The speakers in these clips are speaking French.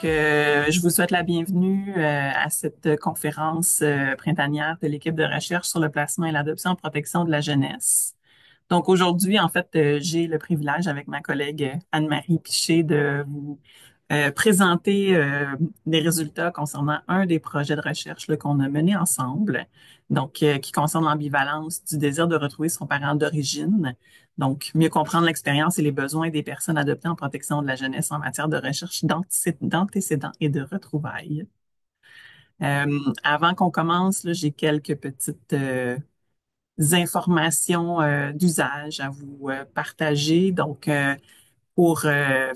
Je vous souhaite la bienvenue à cette conférence printanière de l'équipe de recherche sur le placement et l'adoption en protection de la jeunesse. Donc, aujourd'hui, en fait, j'ai le privilège avec ma collègue Anne-Marie Piché de vous présenter des résultats concernant un des projets de recherche là, qu'on a mené ensemble, qui concerne l'ambivalence du désir de retrouver son parent d'origine. Donc, mieux comprendre l'expérience et les besoins des personnes adoptées en protection de la jeunesse en matière de recherche d'antécédents et de retrouvailles. Avant qu'on commence, là, j'ai quelques petites informations d'usage à vous partager. Pour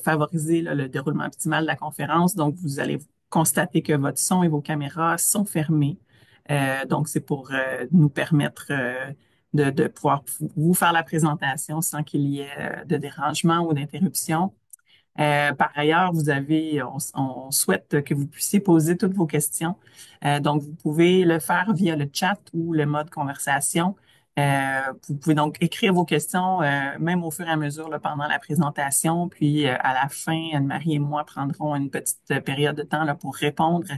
favoriser là, le déroulement optimal de la conférence. Donc, vous allez constater que votre son et vos caméras sont fermés. C'est pour nous permettre de pouvoir vous faire la présentation sans qu'il y ait de dérangement ou d'interruption. Par ailleurs, on souhaite que vous puissiez poser toutes vos questions. Donc, vous pouvez le faire via le chat ou le mode conversation. Vous pouvez donc écrire vos questions, même au fur et à mesure là, pendant la présentation. Puis, à la fin, Anne-Marie et moi prendrons une petite période de temps là, pour répondre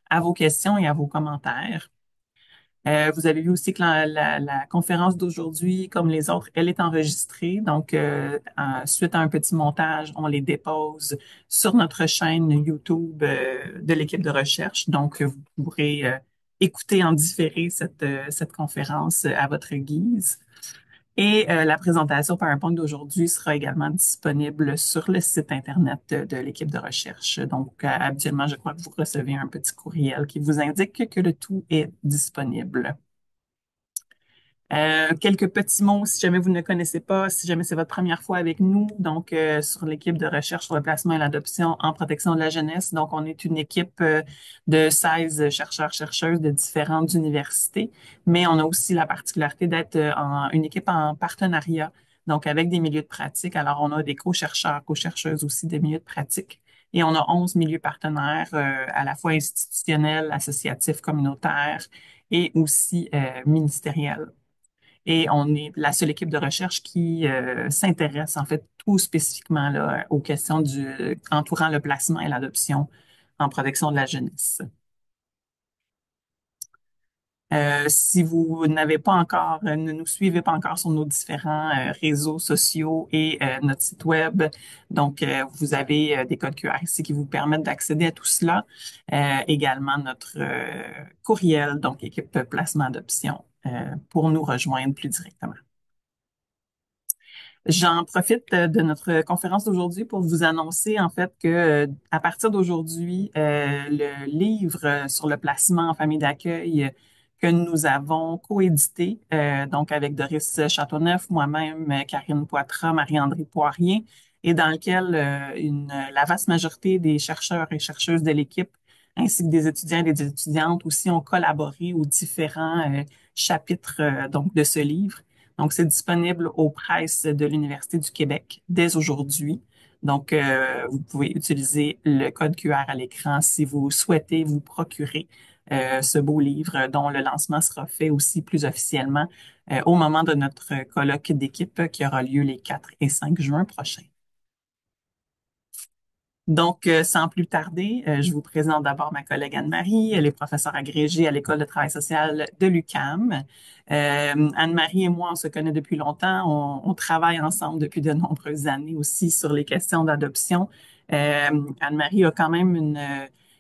à vos questions et à vos commentaires. Vous avez vu aussi que la conférence d'aujourd'hui, comme les autres, elle est enregistrée. Suite à un petit montage, on les dépose sur notre chaîne YouTube de l'équipe de recherche. Donc, vous pourrez écouter en différé cette conférence à votre guise. Et la présentation PowerPoint d'aujourd'hui sera également disponible sur le site Internet de l'équipe de recherche. Donc, habituellement, je crois que vous recevez un petit courriel qui vous indique que le tout est disponible. Quelques petits mots si jamais vous ne connaissez pas, si jamais c'est votre première fois avec nous, sur l'équipe de recherche sur le placement et l'adoption en protection de la jeunesse. Donc, on est une équipe de 16 chercheurs-chercheuses de différentes universités, mais on a aussi la particularité d'être une équipe en partenariat, donc avec des milieux de pratique. Alors, on a des co-chercheurs, co-chercheuses aussi des milieux de pratique. Et on a 11 milieux partenaires, à la fois institutionnels, associatifs, communautaires et aussi ministériels. Et on est la seule équipe de recherche qui s'intéresse en fait tout spécifiquement là, aux questions entourant le placement et l'adoption en protection de la jeunesse. Si vous n'avez pas encore, ne nous suivez pas encore sur nos différents réseaux sociaux et notre site web, vous avez des codes QR ici qui vous permettent d'accéder à tout cela. Également notre courriel, donc équipe placement adoption, pour nous rejoindre plus directement. J'en profite de notre conférence d'aujourd'hui pour vous annoncer en fait que à partir d'aujourd'hui, le livre sur le placement en famille d'accueil que nous avons coédité, donc avec Doris Châteauneuf, moi-même, Karine Poitras, Marie-André Poirier, et dans lequel la vaste majorité des chercheurs et chercheuses de l'équipe, ainsi que des étudiants et des étudiantes aussi ont collaboré aux différents chapitres de ce livre. Donc, c'est disponible aux presses de l'Université du Québec dès aujourd'hui. Vous pouvez utiliser le code QR à l'écran si vous souhaitez vous procurer ce beau livre dont le lancement sera fait aussi plus officiellement au moment de notre colloque d'équipe qui aura lieu les 4 et 5 juin prochains. Sans plus tarder, je vous présente d'abord ma collègue Anne-Marie. Elle est professeure agrégée à l'École de travail social de l'UQAM. Anne-Marie et moi, on se connaît depuis longtemps. On travaille ensemble depuis de nombreuses années aussi sur les questions d'adoption. Anne-Marie a quand même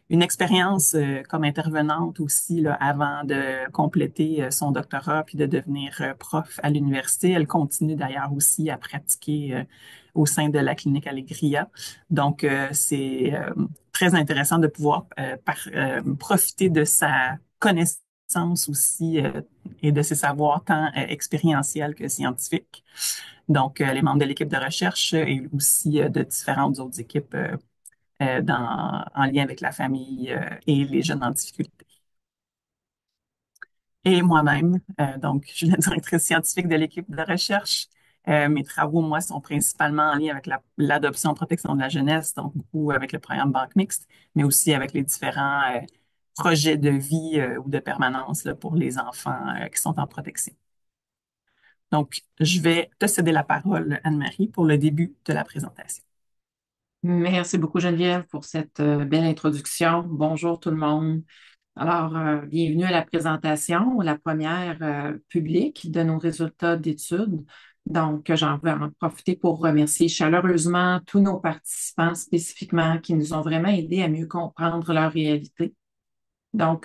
une expérience comme intervenante aussi là, avant de compléter son doctorat puis de devenir prof à l'université. Elle continue d'ailleurs aussi à pratiquer au sein de la clinique Allegria. C'est très intéressant de pouvoir profiter de sa connaissance aussi et de ses savoirs tant expérientiels que scientifiques. Les membres de l'équipe de recherche et aussi de différentes autres équipes en lien avec la famille et les jeunes en difficulté. Et moi-même, je suis la directrice scientifique de l'équipe de recherche. Mes travaux, moi, sont principalement en lien avec l'adoption en protection de la jeunesse, donc beaucoup avec le programme Banque Mixte, mais aussi avec les différents projets de vie ou de permanence là, pour les enfants qui sont en protection. Donc, je vais te céder la parole, Anne-Marie, pour le début de la présentation. Merci beaucoup, Geneviève, pour cette belle introduction. Bonjour tout le monde. Alors, bienvenue à la présentation, la première publique de nos résultats d'études. Donc, j'en vais en profiter pour remercier chaleureusement tous nos participants spécifiquement qui nous ont vraiment aidés à mieux comprendre leur réalité. Donc,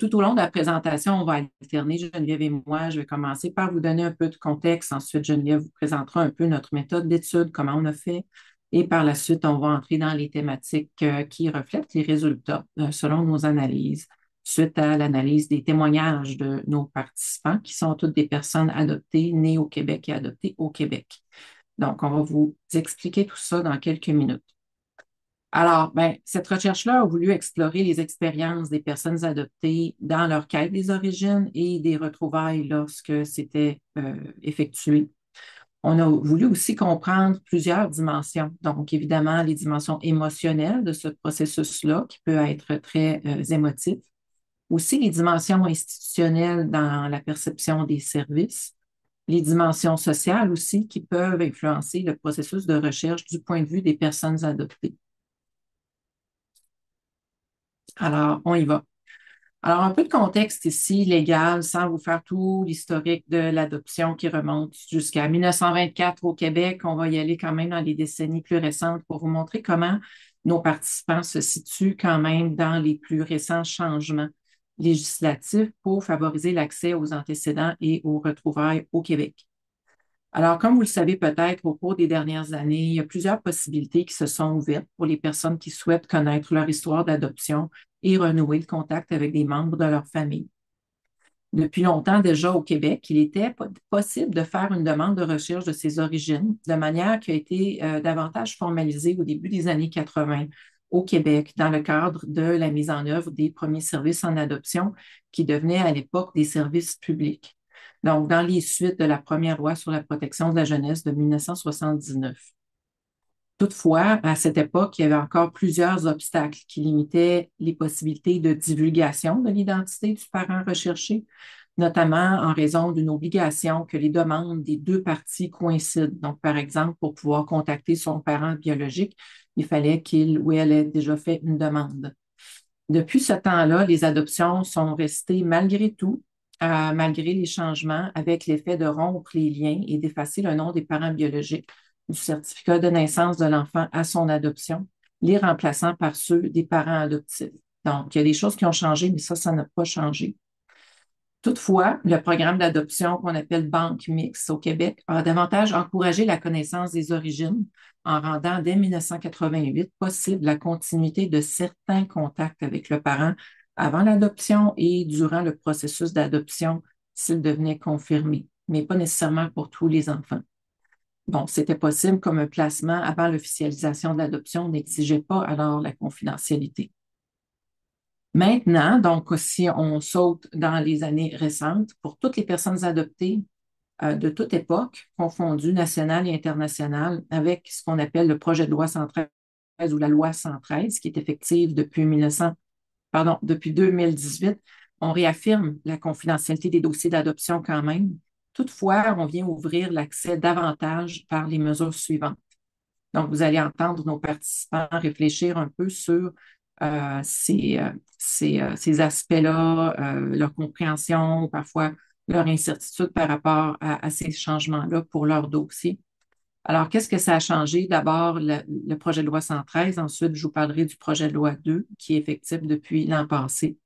tout au long de la présentation, on va alterner, Geneviève et moi. Je vais commencer par vous donner un peu de contexte. Ensuite, Geneviève vous présentera un peu notre méthode d'étude, comment on a fait. Et par la suite, on va entrer dans les thématiques qui reflètent les résultats selon nos analyses, suite à l'analyse des témoignages de nos participants, qui sont toutes des personnes adoptées, nées au Québec et adoptées au Québec. Donc, on va vous expliquer tout ça dans quelques minutes. Alors, ben, cette recherche-là a voulu explorer les expériences des personnes adoptées dans leur quête des origines et des retrouvailles lorsque c'était effectué. On a voulu aussi comprendre plusieurs dimensions. Donc, évidemment, les dimensions émotionnelles de ce processus-là, qui peut être très émotif. Aussi, les dimensions institutionnelles dans la perception des services. Les dimensions sociales aussi, qui peuvent influencer le processus de recherche du point de vue des personnes adoptées. Alors, on y va. Alors, un peu de contexte ici, légal, sans vous faire tout l'historique de l'adoption qui remonte jusqu'à 1924 au Québec. On va y aller quand même dans les décennies plus récentes pour vous montrer comment nos participants se situent quand même dans les plus récents changements législatifs pour favoriser l'accès aux antécédents et aux retrouvailles au Québec. Alors, comme vous le savez peut-être, au cours des dernières années, il y a plusieurs possibilités qui se sont ouvertes pour les personnes qui souhaitent connaître leur histoire d'adoption et renouer le contact avec des membres de leur famille. Depuis longtemps déjà au Québec, il était possible de faire une demande de recherche de ses origines, de manière qui a été davantage formalisée au début des années 80 au Québec, dans le cadre de la mise en œuvre des premiers services en adoption qui devenaient à l'époque des services publics. Donc, dans les suites de la première loi sur la protection de la jeunesse de 1979. Toutefois, à cette époque, il y avait encore plusieurs obstacles qui limitaient les possibilités de divulgation de l'identité du parent recherché, notamment en raison d'une obligation que les demandes des deux parties coïncident. Donc, par exemple, pour pouvoir contacter son parent biologique, il fallait qu'il ou elle ait déjà fait une demande. Depuis ce temps-là, les adoptions sont restées malgré tout, malgré les changements, avec l'effet de rompre les liens et d'effacer le nom des parents biologiques du certificat de naissance de l'enfant à son adoption, les remplaçant par ceux des parents adoptifs. Donc, il y a des choses qui ont changé, mais ça n'a pas changé. Toutefois, le programme d'adoption qu'on appelle Banque mixte au Québec a davantage encouragé la connaissance des origines en rendant dès 1988 possible la continuité de certains contacts avec le parent avant l'adoption et durant le processus d'adoption s'il devenait confirmé, mais pas nécessairement pour tous les enfants. Bon, c'était possible comme un placement avant l'officialisation de l'adoption n'exigeait pas alors la confidentialité. Maintenant, donc, si on saute dans les années récentes, pour toutes les personnes adoptées de toute époque, confondues nationales et internationales, avec ce qu'on appelle le projet de loi 113 ou la loi 113, qui est effective depuis 1900, pardon, depuis 2018, on réaffirme la confidentialité des dossiers d'adoption quand même. Toutefois, on vient ouvrir l'accès davantage par les mesures suivantes. Donc, vous allez entendre nos participants réfléchir un peu sur ces aspects-là, leur compréhension, parfois leur incertitude par rapport à ces changements-là pour leur dossier. Alors, qu'est-ce que ça a changé? D'abord, le projet de loi 113. Ensuite, je vous parlerai du projet de loi 2 qui est effectif depuis l'an passé.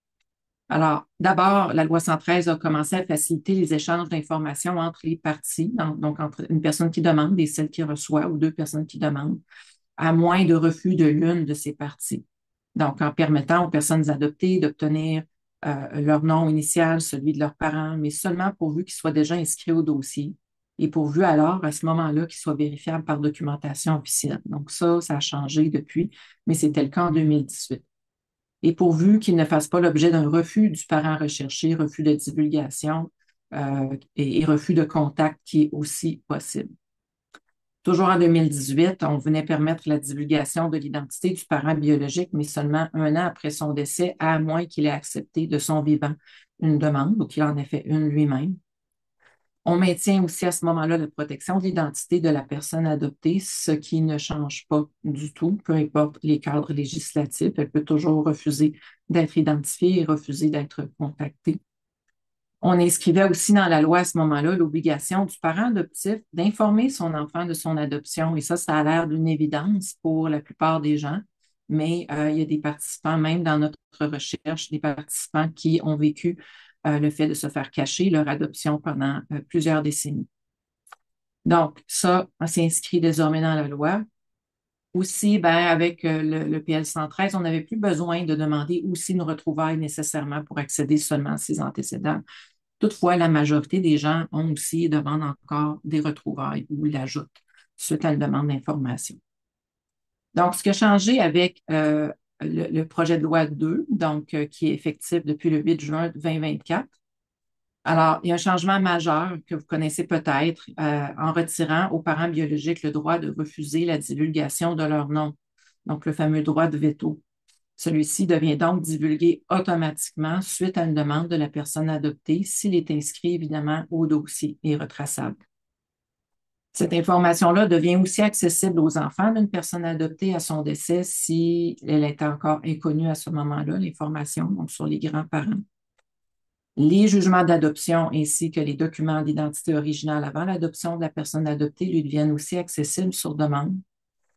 Alors, d'abord, la loi 113 a commencé à faciliter les échanges d'informations entre les parties, donc entre une personne qui demande et celle qui reçoit, ou deux personnes qui demandent, à moins de refus de l'une de ces parties. Donc, en permettant aux personnes adoptées d'obtenir leur nom initial, celui de leurs parents, mais seulement pourvu qu'ils soient déjà inscrits au dossier et pourvu alors, à ce moment-là, qu'ils soient vérifiables par documentation officielle. Donc, ça a changé depuis, mais c'était le cas en 2018. Et pourvu qu'ils ne fassent pas l'objet d'un refus du parent recherché, refus de divulgation et refus de contact qui est aussi possible. Toujours en 2018, on venait permettre la divulgation de l'identité du parent biologique, mais seulement un an après son décès, à moins qu'il ait accepté de son vivant une demande ou qu'il en ait fait une lui-même. On maintient aussi à ce moment-là la protection de l'identité de la personne adoptée, ce qui ne change pas du tout, peu importe les cadres législatifs. Elle peut toujours refuser d'être identifiée et refuser d'être contactée. On inscrivait aussi dans la loi à ce moment-là l'obligation du parent adoptif d'informer son enfant de son adoption. Et ça a l'air d'une évidence pour la plupart des gens, mais il y a des participants, même dans notre recherche, des participants qui ont vécu le fait de se faire cacher leur adoption pendant plusieurs décennies. Donc, ça, c'est inscrit désormais dans la loi. Aussi, ben, avec le PL 113, on n'avait plus besoin de demander aussi une retrouvaille nécessairement pour accéder seulement à ses antécédents. Toutefois, la majorité des gens ont aussi demandent encore des retrouvailles ou l'ajoutent suite à une demande d'information. Donc, ce qui a changé avec le projet de loi 2, donc qui est effectif depuis le 8 juin 2024. Alors, il y a un changement majeur que vous connaissez peut-être en retirant aux parents biologiques le droit de refuser la divulgation de leur nom, donc le fameux droit de veto. Celui-ci devient donc divulgué automatiquement suite à une demande de la personne adoptée s'il est inscrit évidemment au dossier et retraçable. Cette information-là devient aussi accessible aux enfants d'une personne adoptée à son décès si elle est encore inconnue à ce moment-là, l'information, donc sur les grands-parents. Les jugements d'adoption ainsi que les documents d'identité originale avant l'adoption de la personne adoptée lui deviennent aussi accessibles sur demande.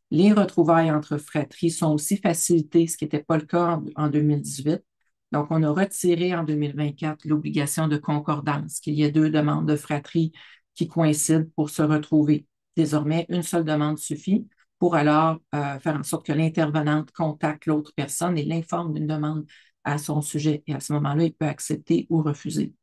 Les retrouvailles entre fratries sont aussi facilitées, ce qui n'était pas le cas en 2018. Donc, on a retiré en 2024 l'obligation de concordance, qu'il y ait deux demandes de fratrie qui coïncident pour se retrouver. Désormais, une seule demande suffit pour alors faire en sorte que l'intervenante contacte l'autre personne et l'informe d'une demande à son sujet. Et à ce moment-là, il peut accepter ou refuser.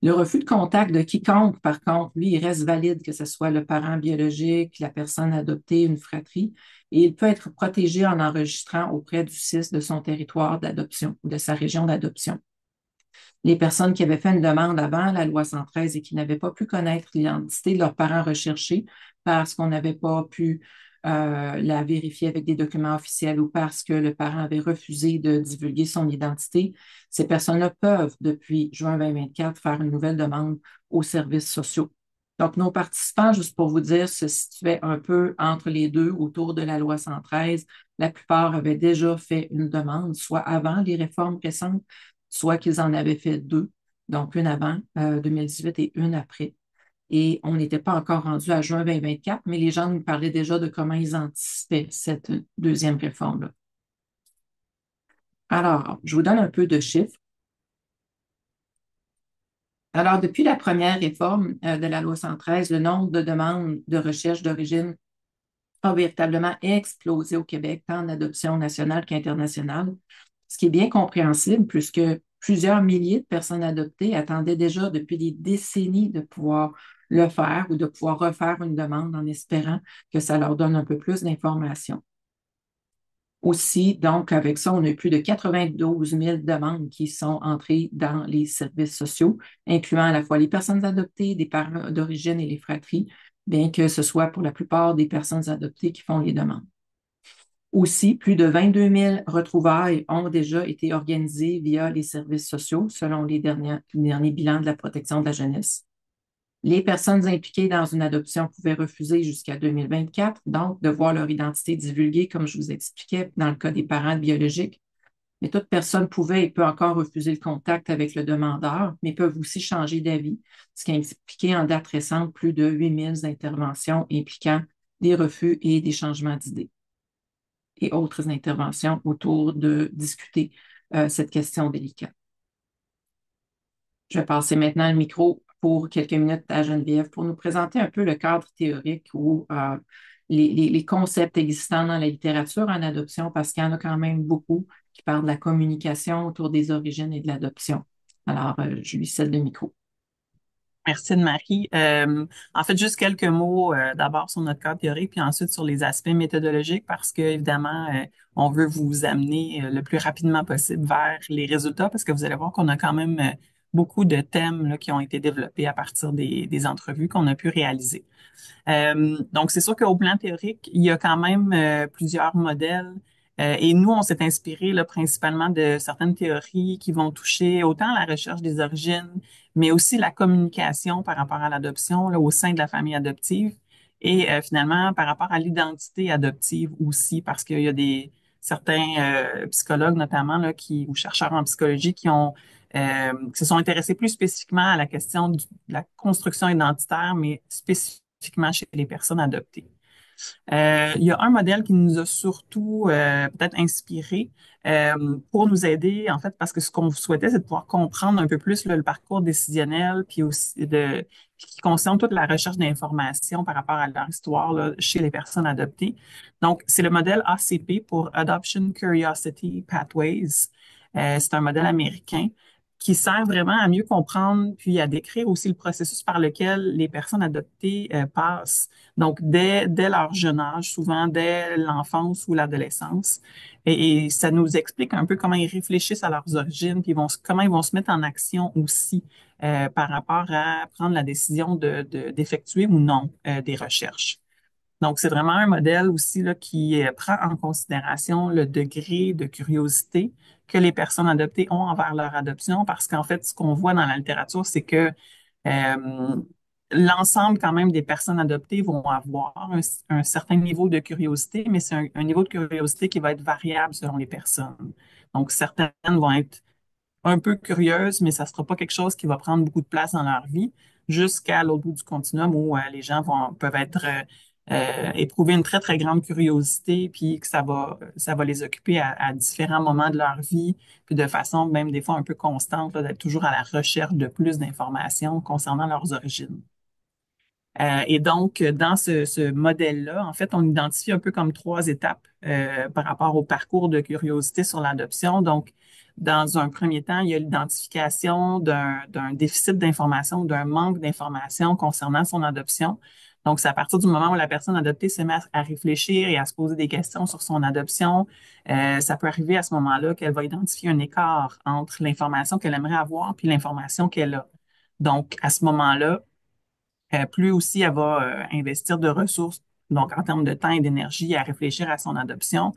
Le refus de contact de quiconque, par contre, lui, il reste valide, que ce soit le parent biologique, la personne adoptée, une fratrie, et il peut être protégé en enregistrant auprès du CIS de son territoire d'adoption ou de sa région d'adoption. Les personnes qui avaient fait une demande avant la loi 113 et qui n'avaient pas pu connaître l'identité de leurs parents recherchés parce qu'on n'avait pas pu la vérifier avec des documents officiels ou parce que le parent avait refusé de divulguer son identité, ces personnes-là peuvent, depuis juin 2024, faire une nouvelle demande aux services sociaux. Donc, nos participants, juste pour vous dire, se situaient un peu entre les deux autour de la loi 113. La plupart avaient déjà fait une demande, soit avant les réformes récentes, soit qu'ils en avaient fait deux, donc une avant 2018 et une après. Et on n'était pas encore rendu à juin 2024, mais les gens nous parlaient déjà de comment ils anticipaient cette deuxième réforme-là. Alors, je vous donne un peu de chiffres. Alors, depuis la première réforme de la loi 113, le nombre de demandes de recherche d'origine a véritablement explosé au Québec, tant en adoption nationale qu'internationale, ce qui est bien compréhensible puisque plusieurs milliers de personnes adoptées attendaient déjà depuis des décennies de pouvoir le faire ou de pouvoir refaire une demande en espérant que ça leur donne un peu plus d'informations. Aussi, donc, avec ça, on a eu plus de 92 000 demandes qui sont entrées dans les services sociaux, incluant à la fois les personnes adoptées, des parents d'origine et les fratries, bien que ce soit pour la plupart des personnes adoptées qui font les demandes. Aussi, plus de 22 000 retrouvailles ont déjà été organisées via les services sociaux, selon les derniers bilans de la protection de la jeunesse. Les personnes impliquées dans une adoption pouvaient refuser jusqu'à 2024, donc de voir leur identité divulguée, comme je vous expliquais, dans le cas des parents biologiques. Mais toute personne pouvait et peut encore refuser le contact avec le demandeur, mais peuvent aussi changer d'avis, ce qui a impliqué en date récente plus de 8 000 interventions impliquant des refus et des changements d'idées et autres interventions autour de discuter cette question délicate. Je vais passer maintenant le micro pour quelques minutes à Geneviève pour nous présenter un peu le cadre théorique ou les concepts existants dans la littérature en adoption, parce qu'il y en a quand même beaucoup qui parlent de la communication autour des origines et de l'adoption. Alors, je lui cède le micro. Merci de Marie. En fait, juste quelques mots d'abord sur notre cadre théorique, puis ensuite sur les aspects méthodologiques, parce que évidemment, on veut vous amener le plus rapidement possible vers les résultats, parce que vous allez voir qu'on a quand même beaucoup de thèmes là, qui ont été développés à partir des entrevues qu'on a pu réaliser. Donc, c'est sûr qu'au plan théorique, il y a quand même plusieurs modèles Et nous, on s'est inspiré là, principalement de certaines théories qui vont toucher autant la recherche des origines, mais aussi la communication par rapport à l'adoption là, au sein de la famille adoptive et finalement par rapport à l'identité adoptive aussi, parce qu'il y a des certains psychologues notamment là, ou chercheurs en psychologie qui se sont intéressés plus spécifiquement à la question de la construction identitaire, mais spécifiquement chez les personnes adoptées. Il y a un modèle qui nous a surtout peut-être inspiré pour nous aider, en fait, parce que ce qu'on souhaitait, c'est de pouvoir comprendre un peu plus là, le parcours décisionnel, puis aussi qui concerne toute la recherche d'informations par rapport à leur histoire là, chez les personnes adoptées. Donc, c'est le modèle ACP pour Adoption Curiosity Pathways. C'est un modèle américain qui sert vraiment à mieux comprendre puis à décrire aussi le processus par lequel les personnes adoptées passent. Donc, dès leur jeune âge, souvent dès l'enfance ou l'adolescence. Et ça nous explique un peu comment ils réfléchissent à leurs origines, puis comment ils vont se mettre en action aussi par rapport à prendre la décision d'effectuer ou non des recherches. Donc, c'est vraiment un modèle aussi là, qui prend en considération le degré de curiosité que les personnes adoptées ont envers leur adoption, parce qu'en fait, ce qu'on voit dans la littérature, c'est que euh, l'ensemble quand même des personnes adoptées vont avoir un certain niveau de curiosité, mais c'est un niveau de curiosité qui va être variable selon les personnes. Donc, certaines vont être un peu curieuses, mais ça sera pas quelque chose qui va prendre beaucoup de place dans leur vie, jusqu'à l'autre bout du continuum où les gens peuvent être éprouver une très, très grande curiosité, puis que ça va les occuper à différents moments de leur vie, puis de façon même des fois un peu constante, là, d'être toujours à la recherche de plus d'informations concernant leurs origines. Et donc, dans ce modèle-là, en fait, on identifie un peu comme trois étapes par rapport au parcours de curiosité sur l'adoption. Donc, dans un premier temps, il y a l'identification d'un déficit d'information, d'un manque d'information concernant son adoption. Donc, c'est à partir du moment où la personne adoptée se met à réfléchir et à se poser des questions sur son adoption, ça peut arriver à ce moment-là qu'elle va identifier un écart entre l'information qu'elle aimerait avoir puis l'information qu'elle a. Donc, à ce moment-là, plus aussi elle va investir de ressources, donc en termes de temps et d'énergie, à réfléchir à son adoption,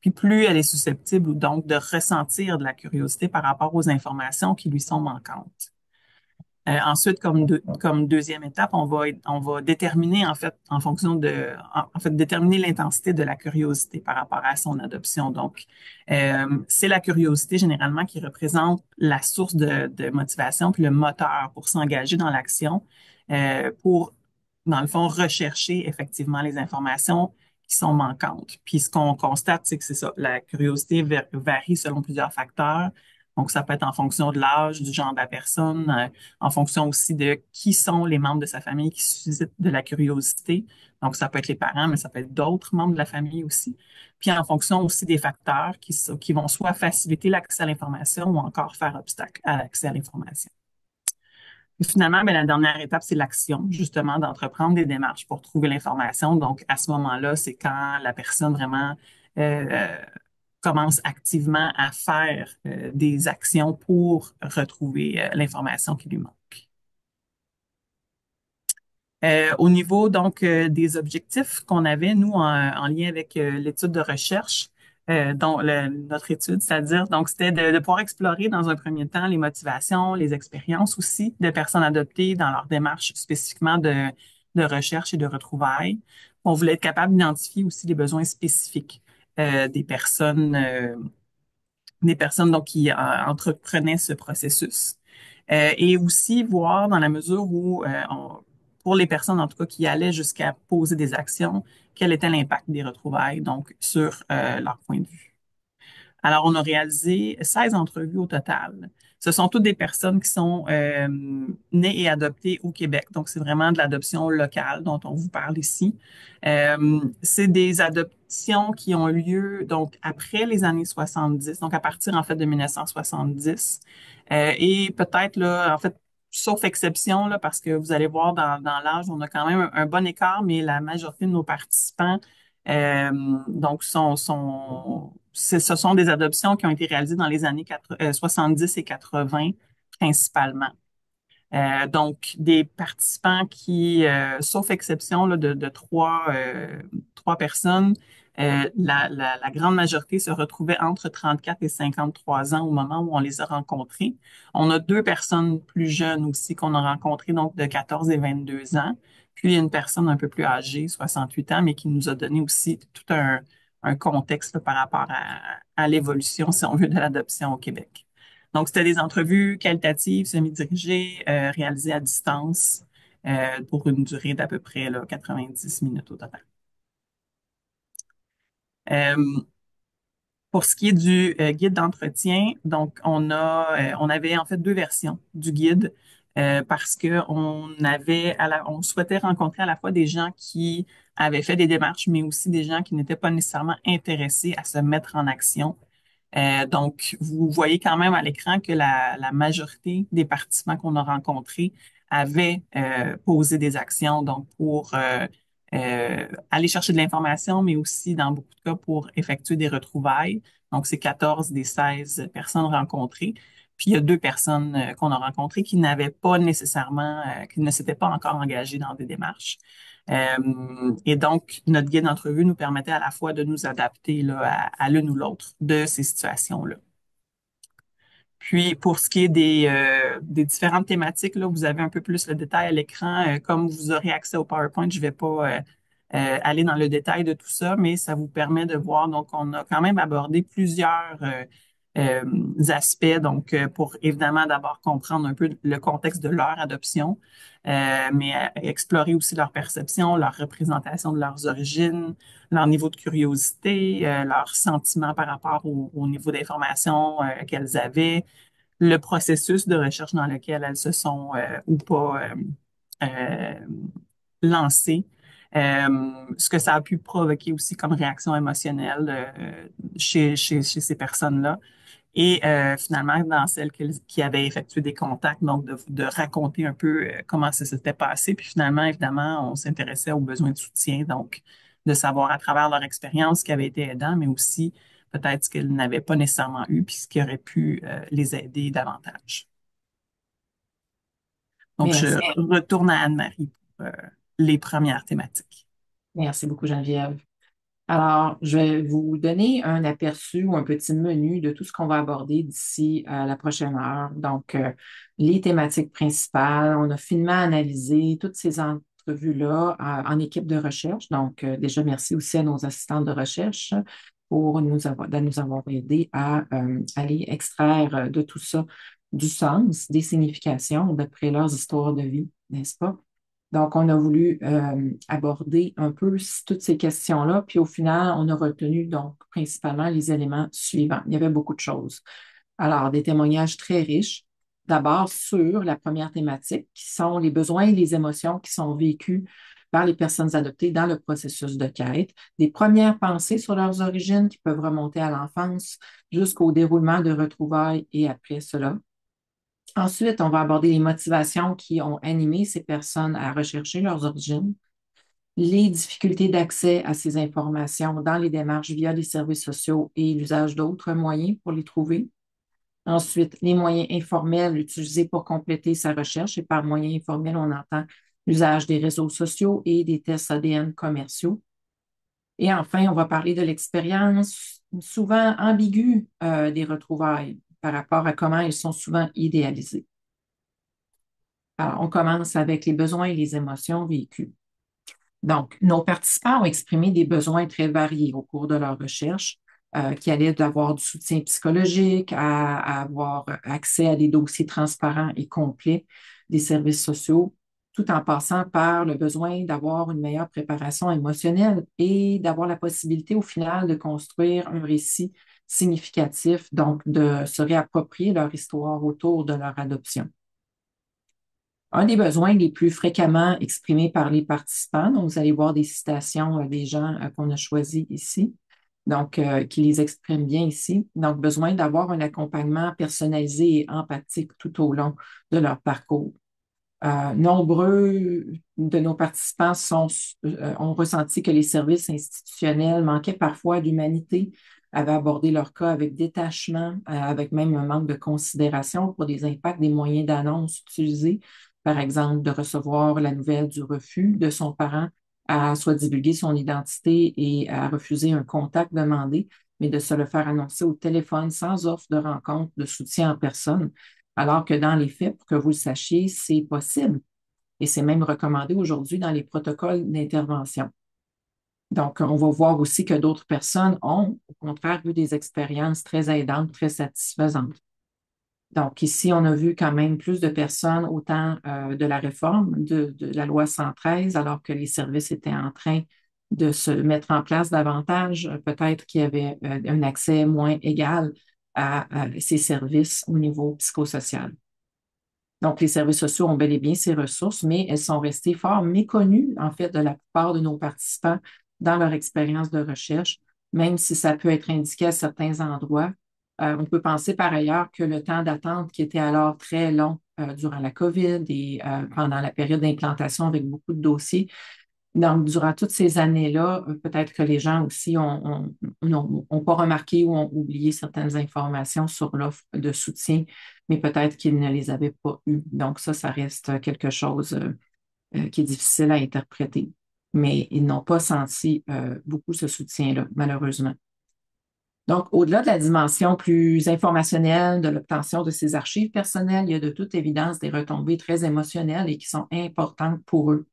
puis plus elle est susceptible donc de ressentir de la curiosité par rapport aux informations qui lui sont manquantes. Ensuite, comme deuxième étape, on va déterminer en fait en fonction en fait déterminer l'intensité de la curiosité par rapport à son adoption. Donc, c'est la curiosité généralement qui représente la source de motivation puis le moteur pour s'engager dans l'action, pour dans le fond rechercher effectivement les informations qui sont manquantes. Puis ce qu'on constate, c'est que c'est ça, la curiosité varie selon plusieurs facteurs. Donc, ça peut être en fonction de l'âge, du genre de la personne, en fonction aussi de qui sont les membres de sa famille qui suscitent de la curiosité. Donc, ça peut être les parents, mais ça peut être d'autres membres de la famille aussi. Puis, en fonction aussi des facteurs qui vont soit faciliter l'accès à l'information ou encore faire obstacle à l'accès à l'information. Et finalement, ben, la dernière étape, c'est l'action, justement, d'entreprendre des démarches pour trouver l'information. Donc, à ce moment-là, c'est quand la personne vraiment euh, commence activement à faire des actions pour retrouver l'information qui lui manque. Au niveau donc des objectifs qu'on avait nous en lien avec l'étude de recherche, dont notre étude, c'est-à-dire donc c'était de pouvoir explorer dans un premier temps les motivations, les expériences aussi de personnes adoptées dans leur démarche spécifiquement de recherche et de retrouvailles. On voulait être capable d'identifier aussi les besoins spécifiques des personnes donc qui entreprenaient ce processus. Et aussi voir dans la mesure où, pour les personnes en tout cas qui allaient jusqu'à poser des actions, quel était l'impact des retrouvailles donc sur leur point de vue. Alors, on a réalisé 16 entrevues au total. Ce sont toutes des personnes qui sont nées et adoptées au Québec. Donc, c'est vraiment de l'adoption locale dont on vous parle ici. C'est des adoptions qui ont lieu donc après les années 70, donc à partir en fait de 1970. Et peut-être là, en fait, sauf exception là, parce que vous allez voir dans l'âge, on a quand même un bon écart, mais la majorité de nos participants euh, donc, ce sont des adoptions qui ont été réalisées dans les années 70 et 80 principalement. Donc, des participants qui, sauf exception là, de trois personnes, La grande majorité se retrouvait entre 34 et 53 ans au moment où on les a rencontrés. On a deux personnes plus jeunes aussi qu'on a rencontrées, donc de 14 et 22 ans. Puis une personne un peu plus âgée, 68 ans, mais qui nous a donné aussi tout un contexte là, par rapport à l'évolution, si on veut, de l'adoption au Québec. Donc, c'était des entrevues qualitatives, semi-dirigées, réalisées à distance, pour une durée d'à peu près là, 90 minutes au total. Euh, pour ce qui est du guide d'entretien, donc on avait en fait deux versions du guide parce que on souhaitait rencontrer à la fois des gens qui avaient fait des démarches, mais aussi des gens qui n'étaient pas nécessairement intéressés à se mettre en action. Donc, vous voyez quand même à l'écran que la majorité des participants qu'on a rencontrés avaient posé des actions, donc pour aller chercher de l'information, mais aussi dans beaucoup de cas pour effectuer des retrouvailles. Donc, c'est 14 des 16 personnes rencontrées. Puis, il y a deux personnes qu'on a rencontrées qui n'avaient pas nécessairement, qui ne s'étaient pas encore engagées dans des démarches. Et donc, notre guide d'entrevue nous permettait à la fois de nous adapter là, à l'une ou l'autre de ces situations-là. Puis, pour ce qui est des différentes thématiques, là, vous avez un peu plus le détail à l'écran. Comme vous aurez accès au PowerPoint, je vais pas aller dans le détail de tout ça, mais ça vous permet de voir. Donc, on a quand même abordé plusieurs aspects. Donc, pour évidemment d'abord comprendre un peu le contexte de leur adoption, mais explorer aussi leur perception, leur représentation de leurs origines, leur niveau de curiosité, leurs sentiments par rapport au niveau d'information qu'elles avaient, le processus de recherche dans lequel elles se sont ou pas euh, lancées, ce que ça a pu provoquer aussi comme réaction émotionnelle chez ces personnes-là. Et finalement, dans celles qui avaient effectué des contacts, donc de raconter un peu comment ça s'était passé. Puis finalement, évidemment, on s'intéressait aux besoins de soutien, donc de savoir à travers leur expérience ce qui avait été aidant, mais aussi peut-être ce qu'elles n'avaient pas nécessairement eu, puis ce qui aurait pu les aider davantage. Donc, je Merci. retourne à Anne-Marie pour les premières thématiques. Merci beaucoup, Geneviève. Alors, je vais vous donner un aperçu ou un petit menu de tout ce qu'on va aborder d'ici à la prochaine heure. Donc, les thématiques principales, on a finement analysé toutes ces entrevues-là en équipe de recherche. Donc, déjà, merci aussi à nos assistants de recherche pour de nous avoir aidés à aller extraire de tout ça du sens, des significations d'après leurs histoires de vie, n'est-ce pas? Donc, on a voulu aborder un peu toutes ces questions-là, puis au final, on a retenu donc principalement les éléments suivants. Il y avait beaucoup de choses. Alors, des témoignages très riches. D'abord sur la première thématique, qui sont les besoins et les émotions qui sont vécus par les personnes adoptées dans le processus de quête, des premières pensées sur leurs origines qui peuvent remonter à l'enfance jusqu'au déroulement de retrouvailles et après cela. Ensuite, on va aborder les motivations qui ont animé ces personnes à rechercher leurs origines, les difficultés d'accès à ces informations dans les démarches via les services sociaux et l'usage d'autres moyens pour les trouver. Ensuite, les moyens informels utilisés pour compléter sa recherche. Et par moyens informels, on entend l'usage des réseaux sociaux et des tests ADN commerciaux. Et enfin, on va parler de l'expérience souvent ambiguë des retrouvailles par rapport à comment elles sont souvent idéalisées. Alors, on commence avec les besoins et les émotions vécues. Donc, nos participants ont exprimé des besoins très variés au cours de leur recherche, qui allaient d'avoir du soutien psychologique, à avoir accès à des dossiers transparents et complets des services sociaux, tout en passant par le besoin d'avoir une meilleure préparation émotionnelle et d'avoir la possibilité au final de construire un récit significatif, donc de se réapproprier leur histoire autour de leur adoption. Un des besoins les plus fréquemment exprimés par les participants, donc vous allez voir des citations des gens qu'on a choisis ici, donc qui les expriment bien ici. Donc, besoin d'avoir un accompagnement personnalisé et empathique tout au long de leur parcours. Nombreux de nos participants ont ressenti que les services institutionnels manquaient parfois d'humanité, avaient abordé leur cas avec détachement, avec même un manque de considération pour des impacts des moyens d'annonce utilisés, par exemple de recevoir la nouvelle du refus de son parent à soit divulguer son identité et à refuser un contact demandé, mais de se le faire annoncer au téléphone sans offre de rencontre de soutien en personne, alors que dans les faits, pour que vous le sachiez, c'est possible et c'est même recommandé aujourd'hui dans les protocoles d'intervention. Donc, on va voir aussi que d'autres personnes ont, au contraire, eu des expériences très aidantes, très satisfaisantes. Donc, ici, on a vu quand même plus de personnes au temps de la réforme de la loi 113, alors que les services étaient en train de se mettre en place davantage. Peut-être qu'il y avait un accès moins égal à ces services au niveau psychosocial. Donc, les services sociaux ont bel et bien ces ressources, mais elles sont restées fort méconnues, en fait, de la plupart de nos participants dans leur expérience de recherche, même si ça peut être indiqué à certains endroits. On peut penser par ailleurs que le temps d'attente qui était alors très long durant la COVID et pendant la période d'implantation avec beaucoup de dossiers, donc, durant toutes ces années-là, peut-être que les gens aussi ont pas remarqué ou ont oublié certaines informations sur l'offre de soutien, mais peut-être qu'ils ne les avaient pas eues. Donc, ça reste quelque chose qui est difficile à interpréter. Mais ils n'ont pas senti beaucoup ce soutien-là, malheureusement. Donc, au-delà de la dimension plus informationnelle de l'obtention de ces archives personnelles, il y a de toute évidence des retombées très émotionnelles et qui sont importantes pour eux.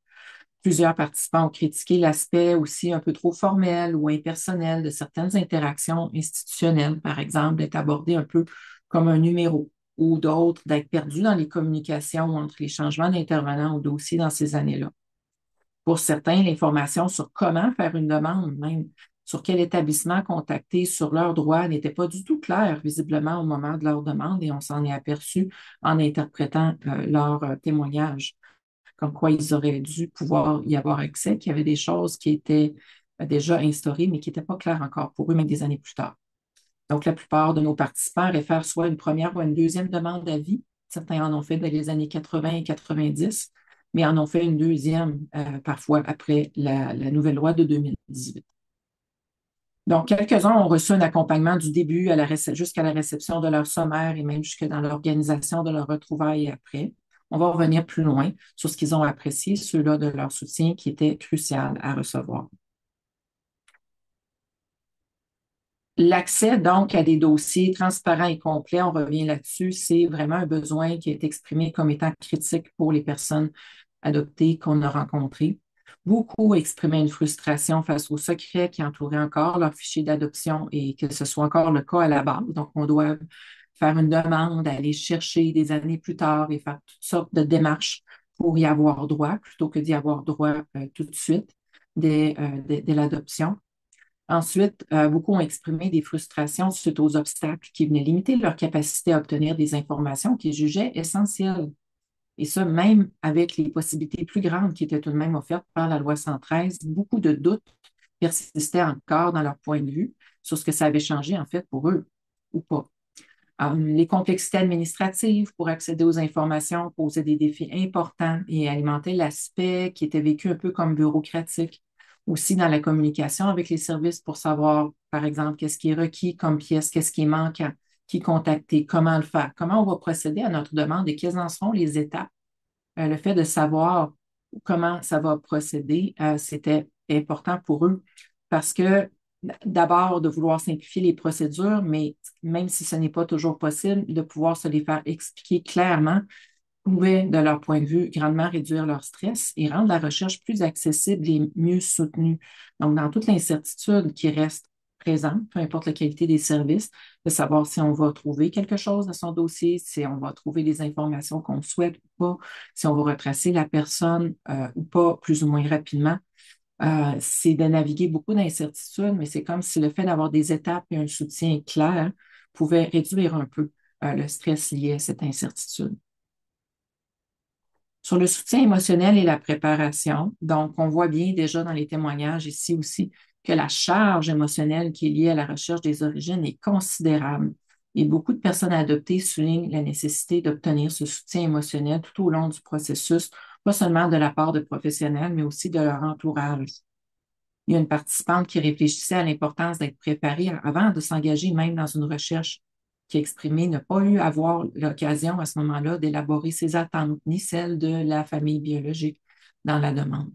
Plusieurs participants ont critiqué l'aspect aussi un peu trop formel ou impersonnel de certaines interactions institutionnelles, par exemple, d'être abordé un peu comme un numéro, ou d'autres d'être perdus dans les communications entre les changements d'intervenants au dossier dans ces années-là. Pour certains, l'information sur comment faire une demande, même sur quel établissement contacter sur leurs droits, n'était pas du tout claire, visiblement, au moment de leur demande, et on s'en est aperçu en interprétant leur témoignage comme quoi ils auraient dû pouvoir y avoir accès, qu'il y avait des choses qui étaient déjà instaurées, mais qui n'étaient pas claires encore pour eux, même des années plus tard. Donc, la plupart de nos participants réfèrent soit une première ou une deuxième demande d'avis. Certains en ont fait dans les années 80 et 90, mais en ont fait une deuxième parfois après la nouvelle loi de 2018. Donc, quelques-uns ont reçu un accompagnement du début jusqu'à la réception de leur sommaire et même jusque dans l'organisation de leur retrouvailles après. On va revenir plus loin sur ce qu'ils ont apprécié, ceux-là de leur soutien qui était crucial à recevoir. L'accès donc à des dossiers transparents et complets, on revient là-dessus, c'est vraiment un besoin qui est exprimé comme étant critique pour les personnes adoptées qu'on a rencontrées. Beaucoup exprimaient une frustration face au secret qui entourait encore leur fichier d'adoption et que ce soit encore le cas à la base. Donc, on doit faire une demande, aller chercher des années plus tard et faire toutes sortes de démarches pour y avoir droit, plutôt que d'y avoir droit tout de suite dès l'adoption. Ensuite, beaucoup ont exprimé des frustrations suite aux obstacles qui venaient limiter leur capacité à obtenir des informations qu'ils jugeaient essentielles. Et ça, même avec les possibilités plus grandes qui étaient tout de même offertes par la loi 113, beaucoup de doutes persistaient encore dans leur point de vue sur ce que ça avait changé en fait pour eux ou pas. Les complexités administratives pour accéder aux informations posaient des défis importants et alimentaient l'aspect qui était vécu un peu comme bureaucratique. Aussi dans la communication avec les services pour savoir, par exemple, qu'est-ce qui est requis comme pièce, qu'est-ce qui est manquant, qui contacter, comment le faire, comment on va procéder à notre demande et quelles en seront les étapes. Le fait de savoir comment ça va procéder, c'était important pour eux parce que d'abord de vouloir simplifier les procédures, mais même si ce n'est pas toujours possible, de pouvoir se les faire expliquer clairement pouvait, de leur point de vue, grandement réduire leur stress et rendre la recherche plus accessible et mieux soutenue. Donc, dans toute l'incertitude qui reste présente, peu importe la qualité des services, de savoir si on va trouver quelque chose dans son dossier, si on va trouver les informations qu'on souhaite ou pas, si on va retracer la personne ou pas plus ou moins rapidement. C'est de naviguer beaucoup d'incertitudes, mais c'est comme si le fait d'avoir des étapes et un soutien clair pouvait réduire un peu le stress lié à cette incertitude. Sur le soutien émotionnel et la préparation, donc on voit bien déjà dans les témoignages ici aussi que la charge émotionnelle qui est liée à la recherche des origines est considérable. Et beaucoup de personnes adoptées soulignent la nécessité d'obtenir ce soutien émotionnel tout au long du processus, pas seulement de la part de professionnels, mais aussi de leur entourage. Il y a une participante qui réfléchissait à l'importance d'être préparée avant de s'engager même dans une recherche, qui a exprimé ne pas eu avoir l'occasion à ce moment-là d'élaborer ses attentes, ni celles de la famille biologique dans la demande.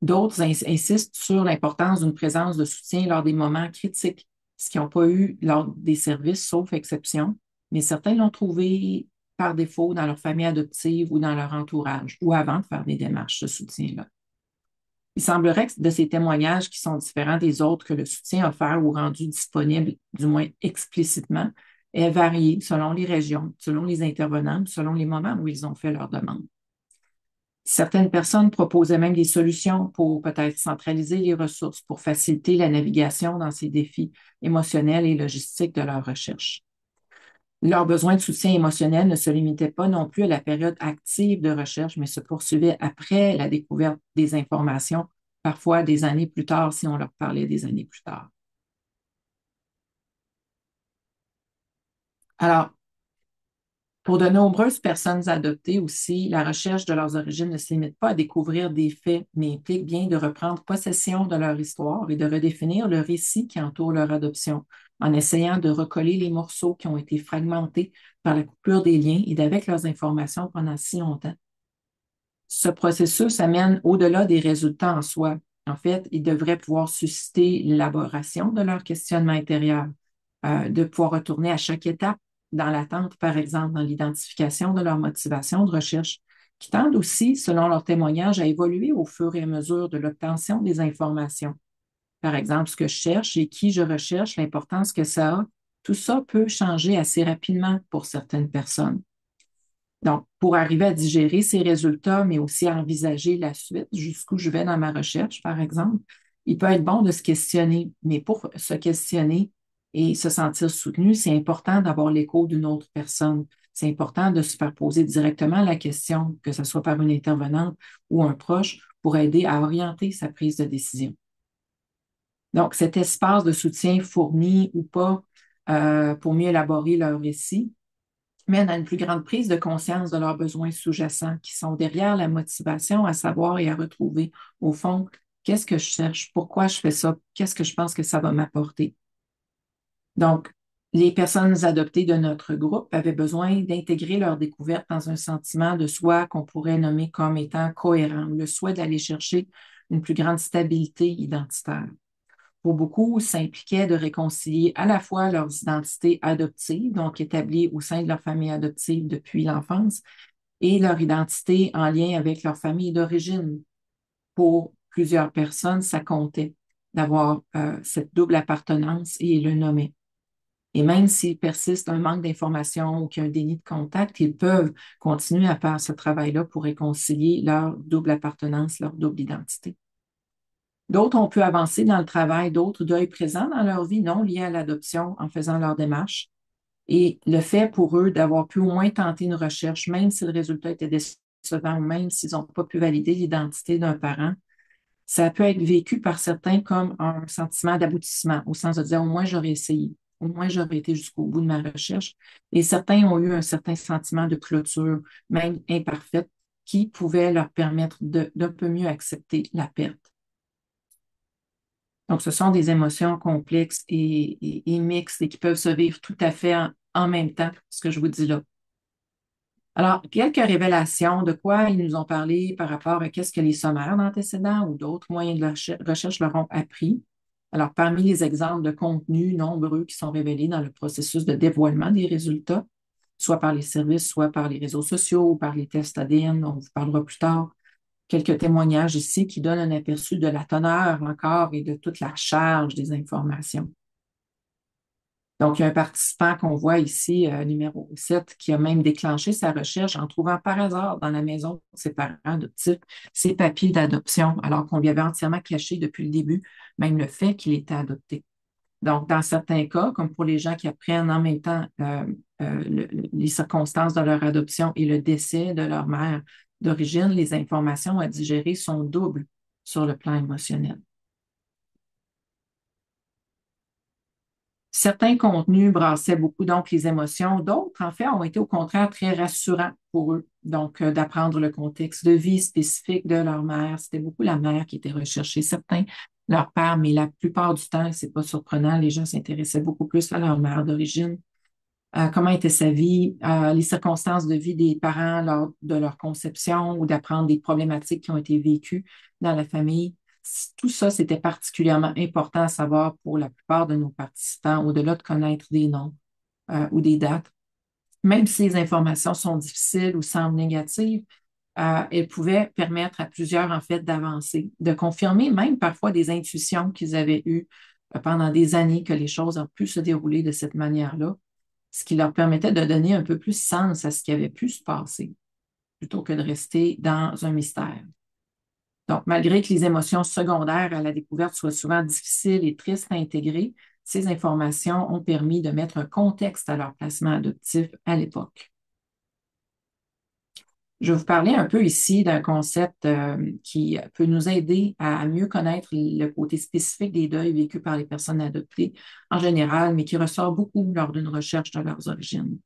D'autres insistent sur l'importance d'une présence de soutien lors des moments critiques, ce qu'ils n'ont pas eu lors des services, sauf exception, mais certains l'ont trouvé par défaut dans leur famille adoptive ou dans leur entourage, ou avant de faire des démarches de soutien-là. Il semblerait que de ces témoignages qui sont différents des autres que le soutien offert ou rendu disponible, du moins explicitement, est varié selon les régions, selon les intervenants, selon les moments où ils ont fait leur demande. Certaines personnes proposaient même des solutions pour peut-être centraliser les ressources, pour faciliter la navigation dans ces défis émotionnels et logistiques de leur recherche. Leurs besoins de soutien émotionnel ne se limitaient pas non plus à la période active de recherche, mais se poursuivaient après la découverte des informations, parfois des années plus tard, si on leur parlait des années plus tard. Alors, pour de nombreuses personnes adoptées aussi, la recherche de leurs origines ne se limite pas à découvrir des faits, mais implique bien de reprendre possession de leur histoire et de redéfinir le récit qui entoure leur adoption, en essayant de recoller les morceaux qui ont été fragmentés par la coupure des liens et d'avec leurs informations pendant si longtemps. Ce processus amène au-delà des résultats en soi. En fait, il devrait pouvoir susciter l'élaboration de leur questionnement intérieur, de pouvoir retourner à chaque étape dans l'attente, par exemple, dans l'identification de leur motivation de recherche, qui tendent aussi, selon leur témoignage, à évoluer au fur et à mesure de l'obtention des informations. Par exemple, ce que je cherche et qui je recherche, l'importance que ça a, tout ça peut changer assez rapidement pour certaines personnes. Donc, pour arriver à digérer ces résultats, mais aussi à envisager la suite, jusqu'où je vais dans ma recherche, par exemple, il peut être bon de se questionner. Mais pour se questionner et se sentir soutenu, c'est important d'avoir l'écho d'une autre personne. C'est important de se faire poser directement la question, que ce soit par une intervenante ou un proche, pour aider à orienter sa prise de décision. Donc, cet espace de soutien fourni ou pas pour mieux élaborer leur récit mène à une plus grande prise de conscience de leurs besoins sous-jacents qui sont derrière la motivation à savoir et à retrouver, au fond, qu'est-ce que je cherche, pourquoi je fais ça, qu'est-ce que je pense que ça va m'apporter. Donc, les personnes adoptées de notre groupe avaient besoin d'intégrer leur découverte dans un sentiment de soi qu'on pourrait nommer comme étant cohérent, le souhait d'aller chercher une plus grande stabilité identitaire. Pour beaucoup, ça impliquait de réconcilier à la fois leurs identités adoptives, donc établies au sein de leur famille adoptive depuis l'enfance, et leur identité en lien avec leur famille d'origine. Pour plusieurs personnes, ça comptait d'avoir cette double appartenance et le nommer. Et même s'il persiste un manque d'information ou qu'il y a un déni de contact, ils peuvent continuer à faire ce travail-là pour réconcilier leur double appartenance, leur double identité. D'autres ont pu avancer dans le travail, d'autres deuils présents dans leur vie non liés à l'adoption en faisant leur démarche. Et le fait pour eux d'avoir pu au moins tenter une recherche, même si le résultat était décevant ou même s'ils n'ont pas pu valider l'identité d'un parent, ça peut être vécu par certains comme un sentiment d'aboutissement, au sens de dire au moins j'aurais essayé, au moins j'aurais été jusqu'au bout de ma recherche. Et certains ont eu un certain sentiment de clôture, même imparfaite, qui pouvait leur permettre d'un peu mieux accepter la perte. Donc, ce sont des émotions complexes et mixtes et qui peuvent se vivre tout à fait en même temps, ce que je vous dis là. Alors, quelques révélations de quoi ils nous ont parlé par rapport à qu'est-ce que les sommaires d'antécédents ou d'autres moyens de recherche leur ont appris. Alors, parmi les exemples de contenus nombreux qui sont révélés dans le processus de dévoilement des résultats, soit par les services, soit par les réseaux sociaux ou par les tests ADN, dont on vous parlera plus tard, quelques témoignages ici qui donnent un aperçu de la teneur encore et de toute la charge des informations. Donc, il y a un participant qu'on voit ici, numéro 7, qui a même déclenché sa recherche en trouvant par hasard dans la maison de ses parents adoptifs ses papiers d'adoption, alors qu'on lui avait entièrement caché depuis le début, même le fait qu'il était adopté. Donc, dans certains cas, comme pour les gens qui apprennent en même temps les circonstances de leur adoption et le décès de leur mère d'origine, les informations à digérer sont doubles sur le plan émotionnel. Certains contenus brassaient beaucoup donc les émotions, d'autres, en fait, ont été au contraire très rassurants pour eux. Donc, d'apprendre le contexte de vie spécifique de leur mère. C'était beaucoup la mère qui était recherchée. Certains, leur père, mais la plupart du temps, c'est pas surprenant, les gens s'intéressaient beaucoup plus à leur mère d'origine. comment était sa vie, les circonstances de vie des parents lors de leur conception ou d'apprendre des problématiques qui ont été vécues dans la famille. Tout ça, c'était particulièrement important à savoir pour la plupart de nos participants, au-delà de connaître des noms ou des dates. Même si les informations sont difficiles ou semblent négatives, elles pouvaient permettre à plusieurs, en fait, d'avancer, de confirmer même parfois des intuitions qu'ils avaient eues pendant des années que les choses ont pu se dérouler de cette manière-là, ce qui leur permettait de donner un peu plus sens à ce qui avait pu se passer, plutôt que de rester dans un mystère. Donc, malgré que les émotions secondaires à la découverte soient souvent difficiles et tristes à intégrer, ces informations ont permis de mettre un contexte à leur placement adoptif à l'époque. Je vais vous parler un peu ici d'un concept qui peut nous aider à mieux connaître le côté spécifique des deuils vécus par les personnes adoptées en général, mais qui ressort beaucoup lors d'une recherche de leurs origines.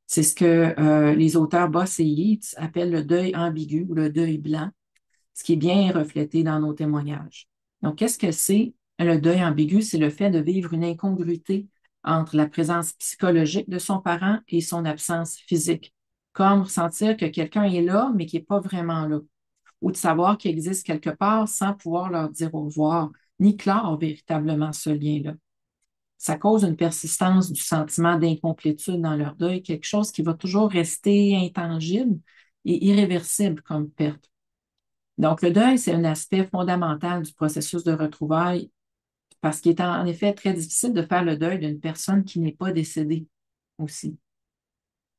C'est ce que les auteurs Boss et Yeats appellent le deuil ambigu ou le deuil blanc, ce qui est bien reflété dans nos témoignages. Donc, qu'est-ce que c'est le deuil ambigu? C'est le fait de vivre une incongruité entre la présence psychologique de son parent et son absence physique, comme ressentir que quelqu'un est là, mais qui n'est pas vraiment là, ou de savoir qu'il existe quelque part sans pouvoir leur dire au revoir, ni clore véritablement ce lien-là. Ça cause une persistance du sentiment d'incomplétude dans leur deuil, quelque chose qui va toujours rester intangible et irréversible comme perte. Donc, le deuil, c'est un aspect fondamental du processus de retrouvailles parce qu'il est en effet très difficile de faire le deuil d'une personne qui n'est pas décédée aussi.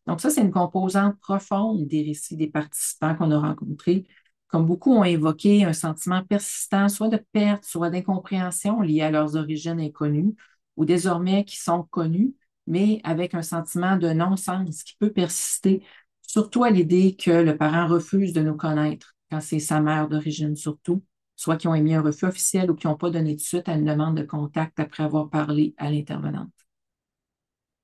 Donc, ça, c'est une composante profonde des récits des participants qu'on a rencontrés. Comme beaucoup ont évoqué un sentiment persistant, soit de perte, soit d'incompréhension lié à leurs origines inconnues, ou désormais qui sont connues, mais avec un sentiment de non-sens qui peut persister, surtout à l'idée que le parent refuse de nous connaître, quand c'est sa mère d'origine surtout, soit qui ont émis un refus officiel ou qui n'ont pas donné de suite à une demande de contact après avoir parlé à l'intervenante.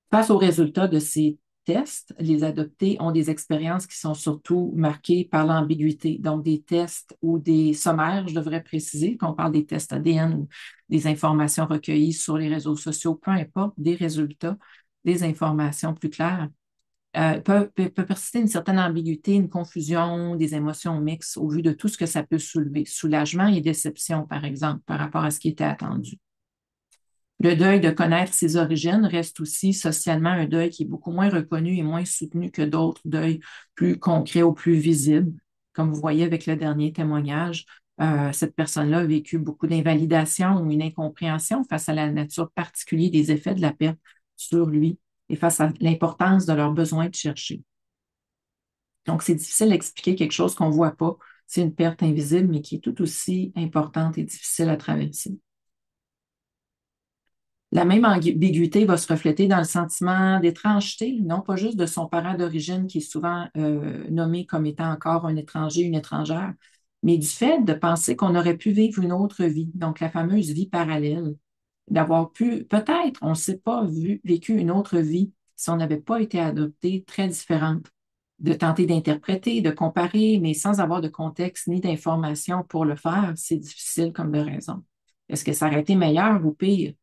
Face aux résultats de ces tests, les adoptés ont des expériences qui sont surtout marquées par l'ambiguïté. Donc, des tests ou des sommaires, je devrais préciser, qu'on parle des tests ADN ou des informations recueillies sur les réseaux sociaux, peu importe, des résultats, des informations plus claires, peut persister une certaine ambiguïté, une confusion, des émotions mixtes au vu de tout ce que ça peut soulever. Soulagement et déception, par exemple, par rapport à ce qui était attendu. Le deuil de connaître ses origines reste aussi socialement un deuil qui est beaucoup moins reconnu et moins soutenu que d'autres deuils plus concrets ou plus visibles. Comme vous voyez avec le dernier témoignage, cette personne-là a vécu beaucoup d'invalidation ou une incompréhension face à la nature particulière des effets de la perte sur lui et face à l'importance de leur besoin de chercher. Donc, c'est difficile d'expliquer quelque chose qu'on ne voit pas. C'est une perte invisible, mais qui est tout aussi importante et difficile à traverser. La même ambiguïté va se refléter dans le sentiment d'étrangeté, non pas juste de son parent d'origine qui est souvent nommé comme étant encore un étranger, une étrangère, mais du fait de penser qu'on aurait pu vivre une autre vie, donc la fameuse vie parallèle, d'avoir pu, peut-être, on ne sait pas, vécu une autre vie si on n'avait pas été adopté, très différente, de tenter d'interpréter, de comparer, mais sans avoir de contexte ni d'information pour le faire, c'est difficile comme de raison. Est-ce que ça aurait été meilleur ou pire?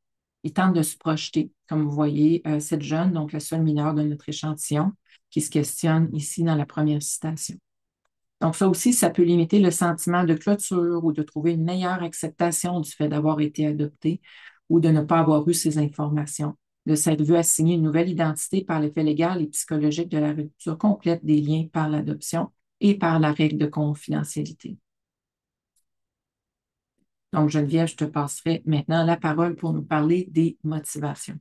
Il tente de se projeter, comme vous voyez, cette jeune, donc la seule mineure de notre échantillon, qui se questionne ici dans la première citation. Donc ça aussi, ça peut limiter le sentiment de clôture ou de trouver une meilleure acceptation du fait d'avoir été adopté ou de ne pas avoir eu ces informations, de s'être vu assigner une nouvelle identité par l'effet légal et psychologique de la rupture complète des liens par l'adoption et par la règle de confidentialité. Donc, Geneviève, je te passerai maintenant la parole pour nous parler des motivations.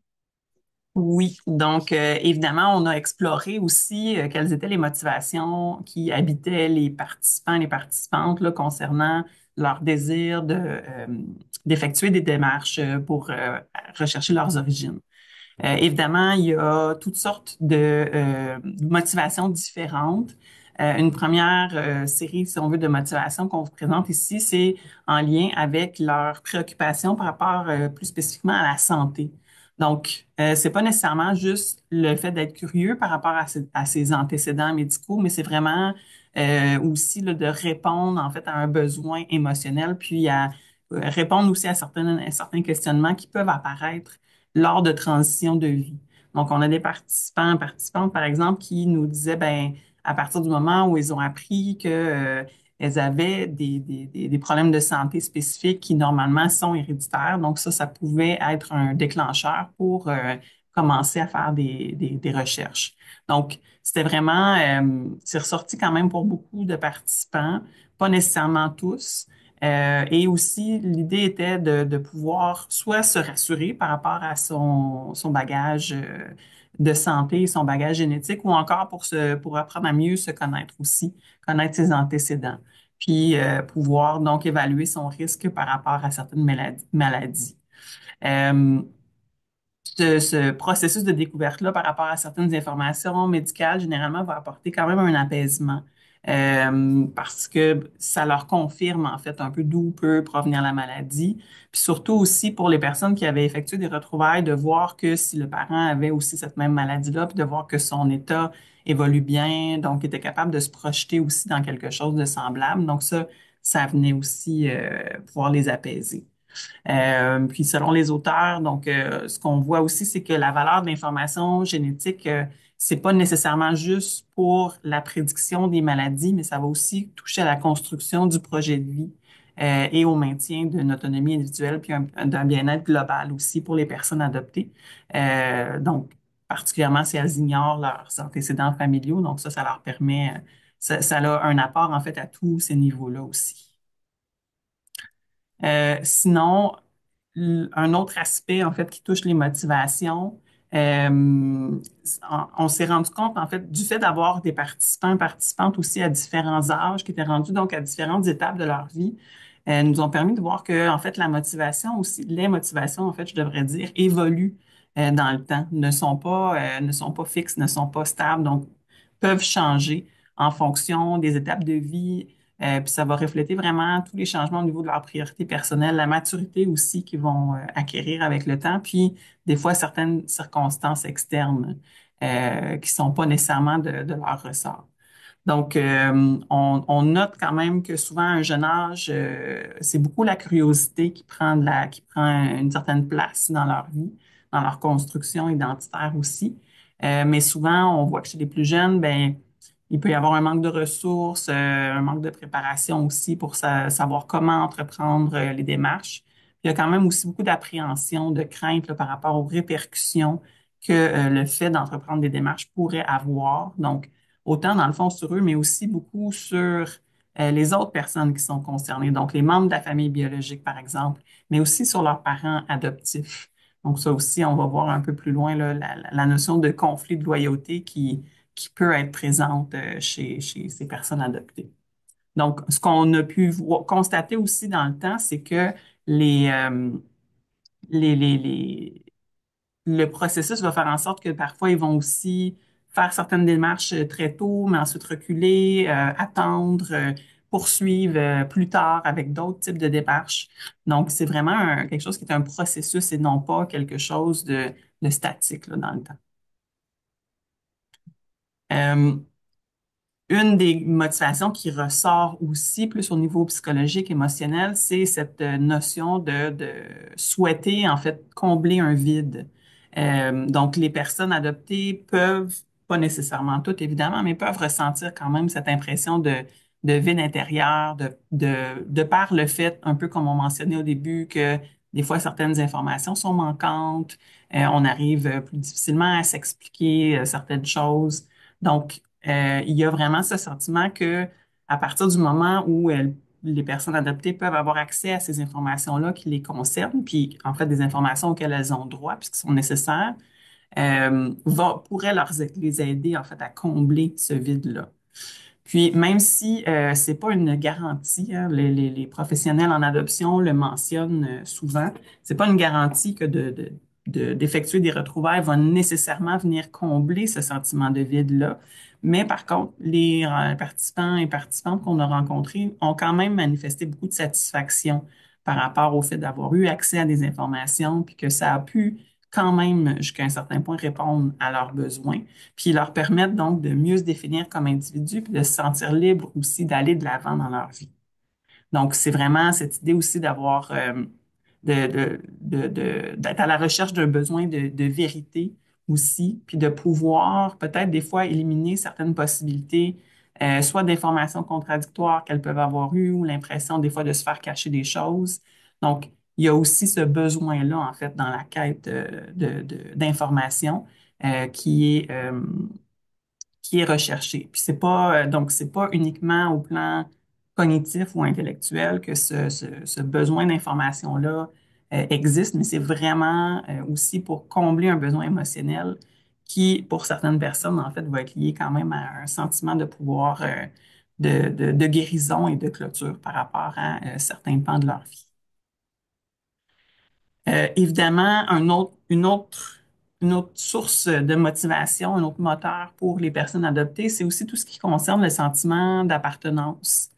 Oui, donc évidemment, on a exploré aussi quelles étaient les motivations qui habitaient les participants et les participantes là, concernant leur désir d'effectuer des démarches pour rechercher leurs origines. Évidemment, il y a toutes sortes de motivations différentes. Une première série, si on veut, de motivations qu'on vous présente ici, c'est en lien avec leurs préoccupations par rapport plus spécifiquement à la santé. Donc, c'est pas nécessairement juste le fait d'être curieux par rapport à ses antécédents médicaux, mais c'est vraiment aussi là, de répondre en fait à un besoin émotionnel, puis à répondre aussi à certains questionnements qui peuvent apparaître lors de transitions de vie. Donc, on a des participants, participantes, par exemple, qui nous disaient, ben, à partir du moment où ils ont appris que, elles avaient des problèmes de santé spécifiques qui, normalement, sont héréditaires. Donc, ça pouvait être un déclencheur pour commencer à faire des recherches. Donc, c'était vraiment, c'est ressorti quand même pour beaucoup de participants, pas nécessairement tous. Et aussi, l'idée était de pouvoir soit se rassurer par rapport à son bagage de santé, son bagage génétique, ou encore pour apprendre à mieux se connaître aussi, connaître ses antécédents, puis pouvoir donc évaluer son risque par rapport à certaines maladies. Euh, ce processus de découverte-là par rapport à certaines informations médicales, généralement, va apporter quand même un apaisement parce que ça leur confirme en fait un peu d'où peut provenir la maladie. Puis surtout aussi pour les personnes qui avaient effectué des retrouvailles, de voir que si le parent avait aussi cette même maladie-là, puis de voir que son état évolue bien, donc était capable de se projeter aussi dans quelque chose de semblable. Donc ça venait aussi pouvoir les apaiser. Puis selon les auteurs, donc ce qu'on voit aussi, c'est que la valeur de l'information génétique, c'est pas nécessairement juste pour la prédiction des maladies, mais ça va aussi toucher à la construction du projet de vie et au maintien d'une autonomie individuelle, puis d'un bien-être global aussi pour les personnes adoptées. Donc, particulièrement si elles ignorent leurs antécédents familiaux, donc ça leur permet, ça a un apport en fait à tous ces niveaux-là aussi. Sinon, un autre aspect, en fait, qui touche les motivations, on s'est rendu compte, en fait, du fait d'avoir des participants, participantes aussi à différents âges, qui étaient rendus donc à différentes étapes de leur vie, nous ont permis de voir que, en fait, la motivation aussi, les motivations, en fait, je devrais dire, évoluent dans le temps, ne sont pas fixes, ne sont pas stables, donc peuvent changer en fonction des étapes de vie. Puis ça va refléter vraiment tous les changements au niveau de leurs priorités personnelles, la maturité aussi qu'ils vont acquérir avec le temps, puis des fois certaines circonstances externes qui sont pas nécessairement de leur ressort. Donc, on note quand même que souvent, à un jeune âge, c'est beaucoup la curiosité qui prend une certaine place dans leur vie, dans leur construction identitaire aussi. Mais souvent, on voit que chez les plus jeunes, ben, il peut y avoir un manque de ressources, un manque de préparation aussi pour savoir comment entreprendre les démarches. Il y a quand même aussi beaucoup d'appréhension, de crainte là, par rapport aux répercussions que le fait d'entreprendre des démarches pourrait avoir. Donc, autant dans le fond sur eux, mais aussi beaucoup sur les autres personnes qui sont concernées, donc les membres de la famille biologique, par exemple, mais aussi sur leurs parents adoptifs. Donc ça aussi, on va voir un peu plus loin là, la notion de conflit de loyauté qui peut être présente chez ces personnes adoptées. Donc, ce qu'on a pu constater aussi dans le temps, c'est que les, euh, les, le processus va faire en sorte que parfois, ils vont aussi faire certaines démarches très tôt, mais ensuite reculer, attendre, poursuivre plus tard avec d'autres types de démarches. Donc, c'est vraiment quelque chose qui est un processus et non pas quelque chose de statique là, dans le temps. Euh, Une des motivations qui ressort aussi plus au niveau psychologique, émotionnel, c'est cette notion de souhaiter en fait combler un vide. Donc, les personnes adoptées peuvent, pas nécessairement toutes évidemment, mais peuvent ressentir quand même cette impression de vide intérieur, de par le fait, un peu comme on mentionnait au début, que des fois certaines informations sont manquantes, on arrive plus difficilement à s'expliquer certaines choses. Donc, il y a vraiment ce sentiment que à partir du moment où les personnes adoptées peuvent avoir accès à ces informations-là qui les concernent, puis en fait des informations auxquelles elles ont droit puisqu'elles sont nécessaires, pourrait les aider en fait à combler ce vide-là. Puis, même si c'est pas une garantie, hein, les professionnels en adoption le mentionnent souvent, c'est pas une garantie que d'effectuer des retrouvailles va nécessairement venir combler ce sentiment de vide-là. Mais par contre, les participants et participantes qu'on a rencontrés ont quand même manifesté beaucoup de satisfaction par rapport au fait d'avoir eu accès à des informations, puis que ça a pu quand même, jusqu'à un certain point, répondre à leurs besoins puis leur permettre donc de mieux se définir comme individu, puis de se sentir libre aussi d'aller de l'avant dans leur vie. Donc, c'est vraiment cette idée aussi d'avoir, d'être à la recherche d'un besoin de vérité aussi, puis de pouvoir peut-être des fois éliminer certaines possibilités, soit d'informations contradictoires qu'elles peuvent avoir eues ou l'impression des fois de se faire cacher des choses. Donc, il y a aussi ce besoin-là, en fait, dans la quête d'information qui est recherché. Puis c'est pas, donc, c'est pas uniquement au plan cognitif ou intellectuel que ce besoin d'information-là existe, mais c'est vraiment aussi pour combler un besoin émotionnel qui, pour certaines personnes, en fait, va être lié quand même à un sentiment de pouvoir, de guérison et de clôture par rapport à certains pans de leur vie. Évidemment, une autre source de motivation, un autre moteur pour les personnes adoptées, c'est aussi tout ce qui concerne le sentiment d'appartenance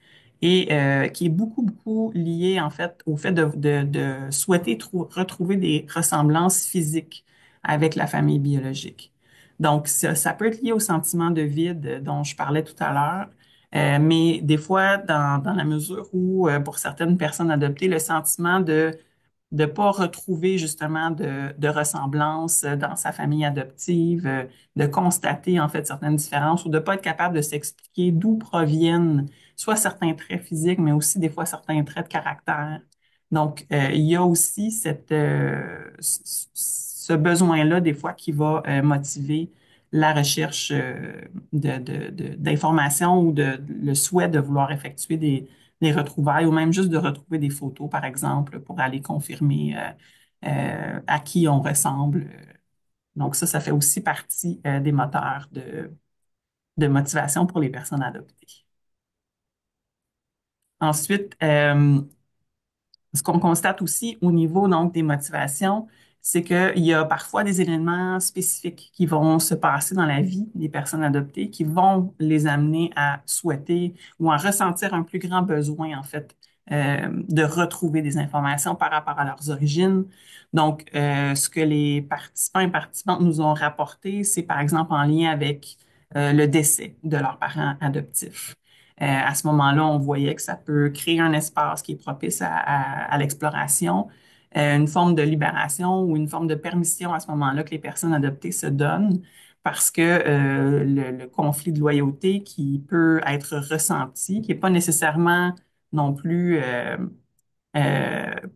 et qui est beaucoup lié en fait au fait de souhaiter retrouver des ressemblances physiques avec la famille biologique. Donc, ça peut être lié au sentiment de vide dont je parlais tout à l'heure. Mais des fois, dans la mesure où, pour certaines personnes adoptées, le sentiment de pas retrouver justement de ressemblance dans sa famille adoptive, de constater en fait certaines différences ou de pas être capable de s'expliquer d'où proviennent soit certains traits physiques, mais aussi des fois certains traits de caractère. Donc, il y a aussi ce besoin-là des fois qui va motiver la recherche d'informations ou le souhait de vouloir effectuer des retrouvailles ou même juste de retrouver des photos, par exemple, pour aller confirmer à qui on ressemble. Donc ça fait aussi partie des moteurs de motivation pour les personnes adoptées. Ensuite, ce qu'on constate aussi au niveau donc des motivations, c'est qu'il y a parfois des éléments spécifiques qui vont se passer dans la vie des personnes adoptées qui vont les amener à souhaiter ou à ressentir un plus grand besoin, en fait, de retrouver des informations par rapport à leurs origines. Donc, ce que les participants et participantes nous ont rapporté, c'est par exemple en lien avec le décès de leurs parents adoptifs. À ce moment-là, on voyait que ça peut créer un espace qui est propice à l'exploration, une forme de libération ou une forme de permission à ce moment-là que les personnes adoptées se donnent parce que le conflit de loyauté qui peut être ressenti, qui n'est pas nécessairement non plus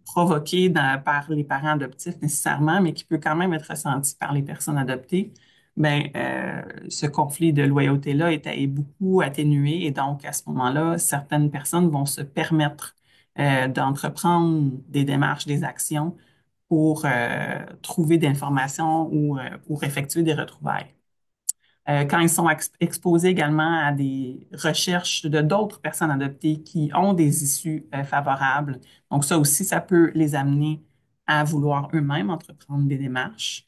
provoqué par les parents adoptifs nécessairement, mais qui peut quand même être ressenti par les personnes adoptées, ben, ce conflit de loyauté-là est beaucoup atténué et donc à ce moment-là, certaines personnes vont se permettre d'entreprendre des démarches, des actions pour trouver des informations ou pour effectuer des retrouvailles. Quand ils sont exposés également à des recherches de d'autres personnes adoptées qui ont des issues favorables. Donc ça aussi, ça peut les amener à vouloir eux-mêmes entreprendre des démarches.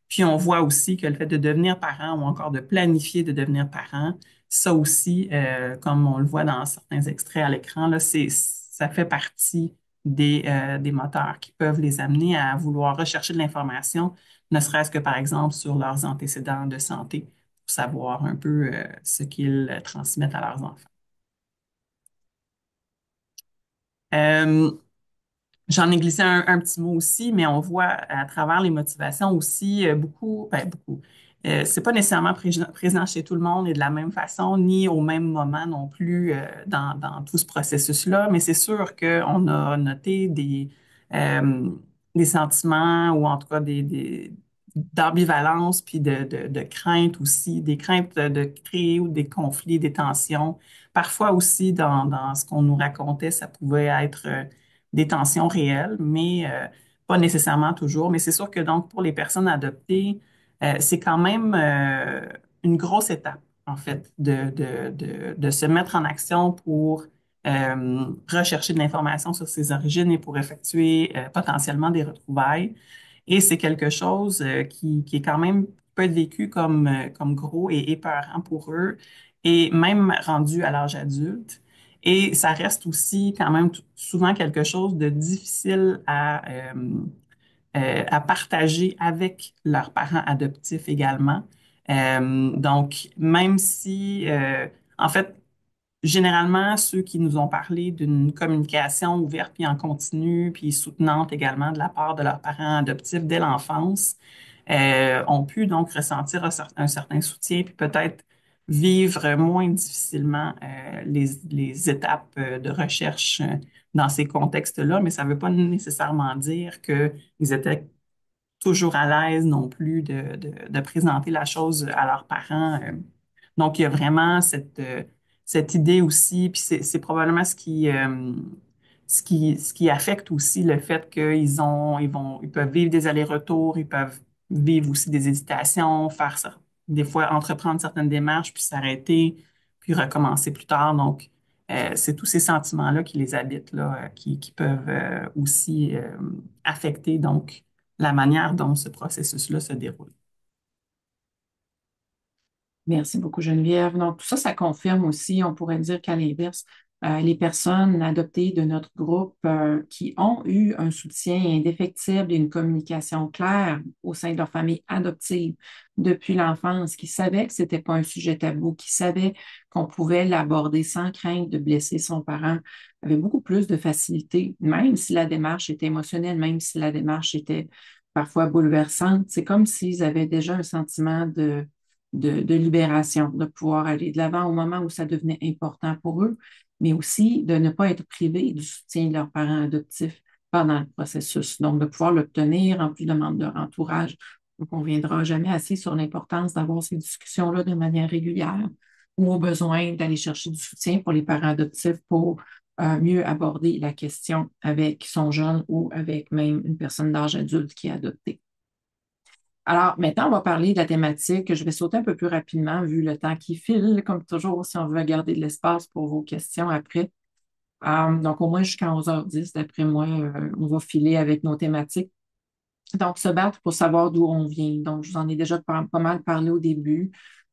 Puis on voit aussi que le fait de devenir parent ou encore de planifier de devenir parent, ça aussi, comme on le voit dans certains extraits à l'écran, là, ça fait partie des moteurs qui peuvent les amener à vouloir rechercher de l'information, ne serait-ce que par exemple sur leurs antécédents de santé pour savoir un peu ce qu'ils transmettent à leurs enfants. Euh, J'en ai glissé un petit mot aussi, mais on voit à travers les motivations aussi beaucoup. C'est pas nécessairement présent chez tout le monde et de la même façon, ni au même moment non plus dans tout ce processus-là, mais c'est sûr qu'on a noté euh, des sentiments ou en tout cas d'ambivalence puis de crainte aussi, des craintes de créer ou des conflits, des tensions. Parfois aussi, dans ce qu'on nous racontait, ça pouvait être des tensions réelles, mais pas nécessairement toujours. Mais c'est sûr que donc pour les personnes adoptées, c'est quand même une grosse étape, en fait, de se mettre en action pour rechercher de l'information sur ses origines et pour effectuer potentiellement des retrouvailles. Et c'est quelque chose qui est quand même peut être vécu comme gros et épeurant pour eux, et même rendu à l'âge adulte. Et ça reste aussi quand même souvent quelque chose de difficile à partager avec leurs parents adoptifs également. Donc, même si, en fait, généralement, ceux qui nous ont parlé d'une communication ouverte puis en continu, puis soutenante également de la part de leurs parents adoptifs dès l'enfance, ont pu donc ressentir un certain soutien, puis peut-être vivre moins difficilement les étapes de recherche dans ces contextes-là, mais ça ne veut pas nécessairement dire qu'ils étaient toujours à l'aise non plus de présenter la chose à leurs parents. Donc, il y a vraiment cette idée aussi, puis c'est probablement ce qui affecte aussi le fait ils peuvent vivre des allers-retours, ils peuvent vivre aussi des hésitations, des fois entreprendre certaines démarches, puis s'arrêter, puis recommencer plus tard. Donc, c'est tous ces sentiments-là qui les habitent, là, qui peuvent aussi affecter donc la manière dont ce processus-là se déroule. Merci beaucoup, Geneviève. Donc, tout ça, ça confirme aussi, on pourrait dire qu'à l'inverse, les personnes adoptées de notre groupe qui ont eu un soutien indéfectible et une communication claire au sein de leur famille adoptive depuis l'enfance, qui savaient que c'était pas un sujet tabou, qui savaient qu'on pouvait l'aborder sans crainte de blesser son parent, avaient beaucoup plus de facilité, même si la démarche était émotionnelle, même si la démarche était parfois bouleversante. C'est comme s'ils avaient déjà un sentiment de libération, de pouvoir aller de l'avant au moment où ça devenait important pour eux, mais aussi de ne pas être privés du soutien de leurs parents adoptifs pendant le processus. Donc, de pouvoir l'obtenir en plus de membres de leur entourage. Donc, on ne reviendra jamais assez sur l'importance d'avoir ces discussions-là de manière régulière ou au besoin d'aller chercher du soutien pour les parents adoptifs pour mieux aborder la question avec son jeune ou avec même une personne d'âge adulte qui est adoptée. Alors, maintenant, on va parler de la thématique. Je vais sauter un peu plus rapidement vu le temps qui file, comme toujours, si on veut garder de l'espace pour vos questions après. Donc, au moins jusqu'à 11h10, d'après moi, on va filer avec nos thématiques. Donc, se battre pour savoir d'où on vient. Donc, je vous en ai déjà pas mal parlé au début.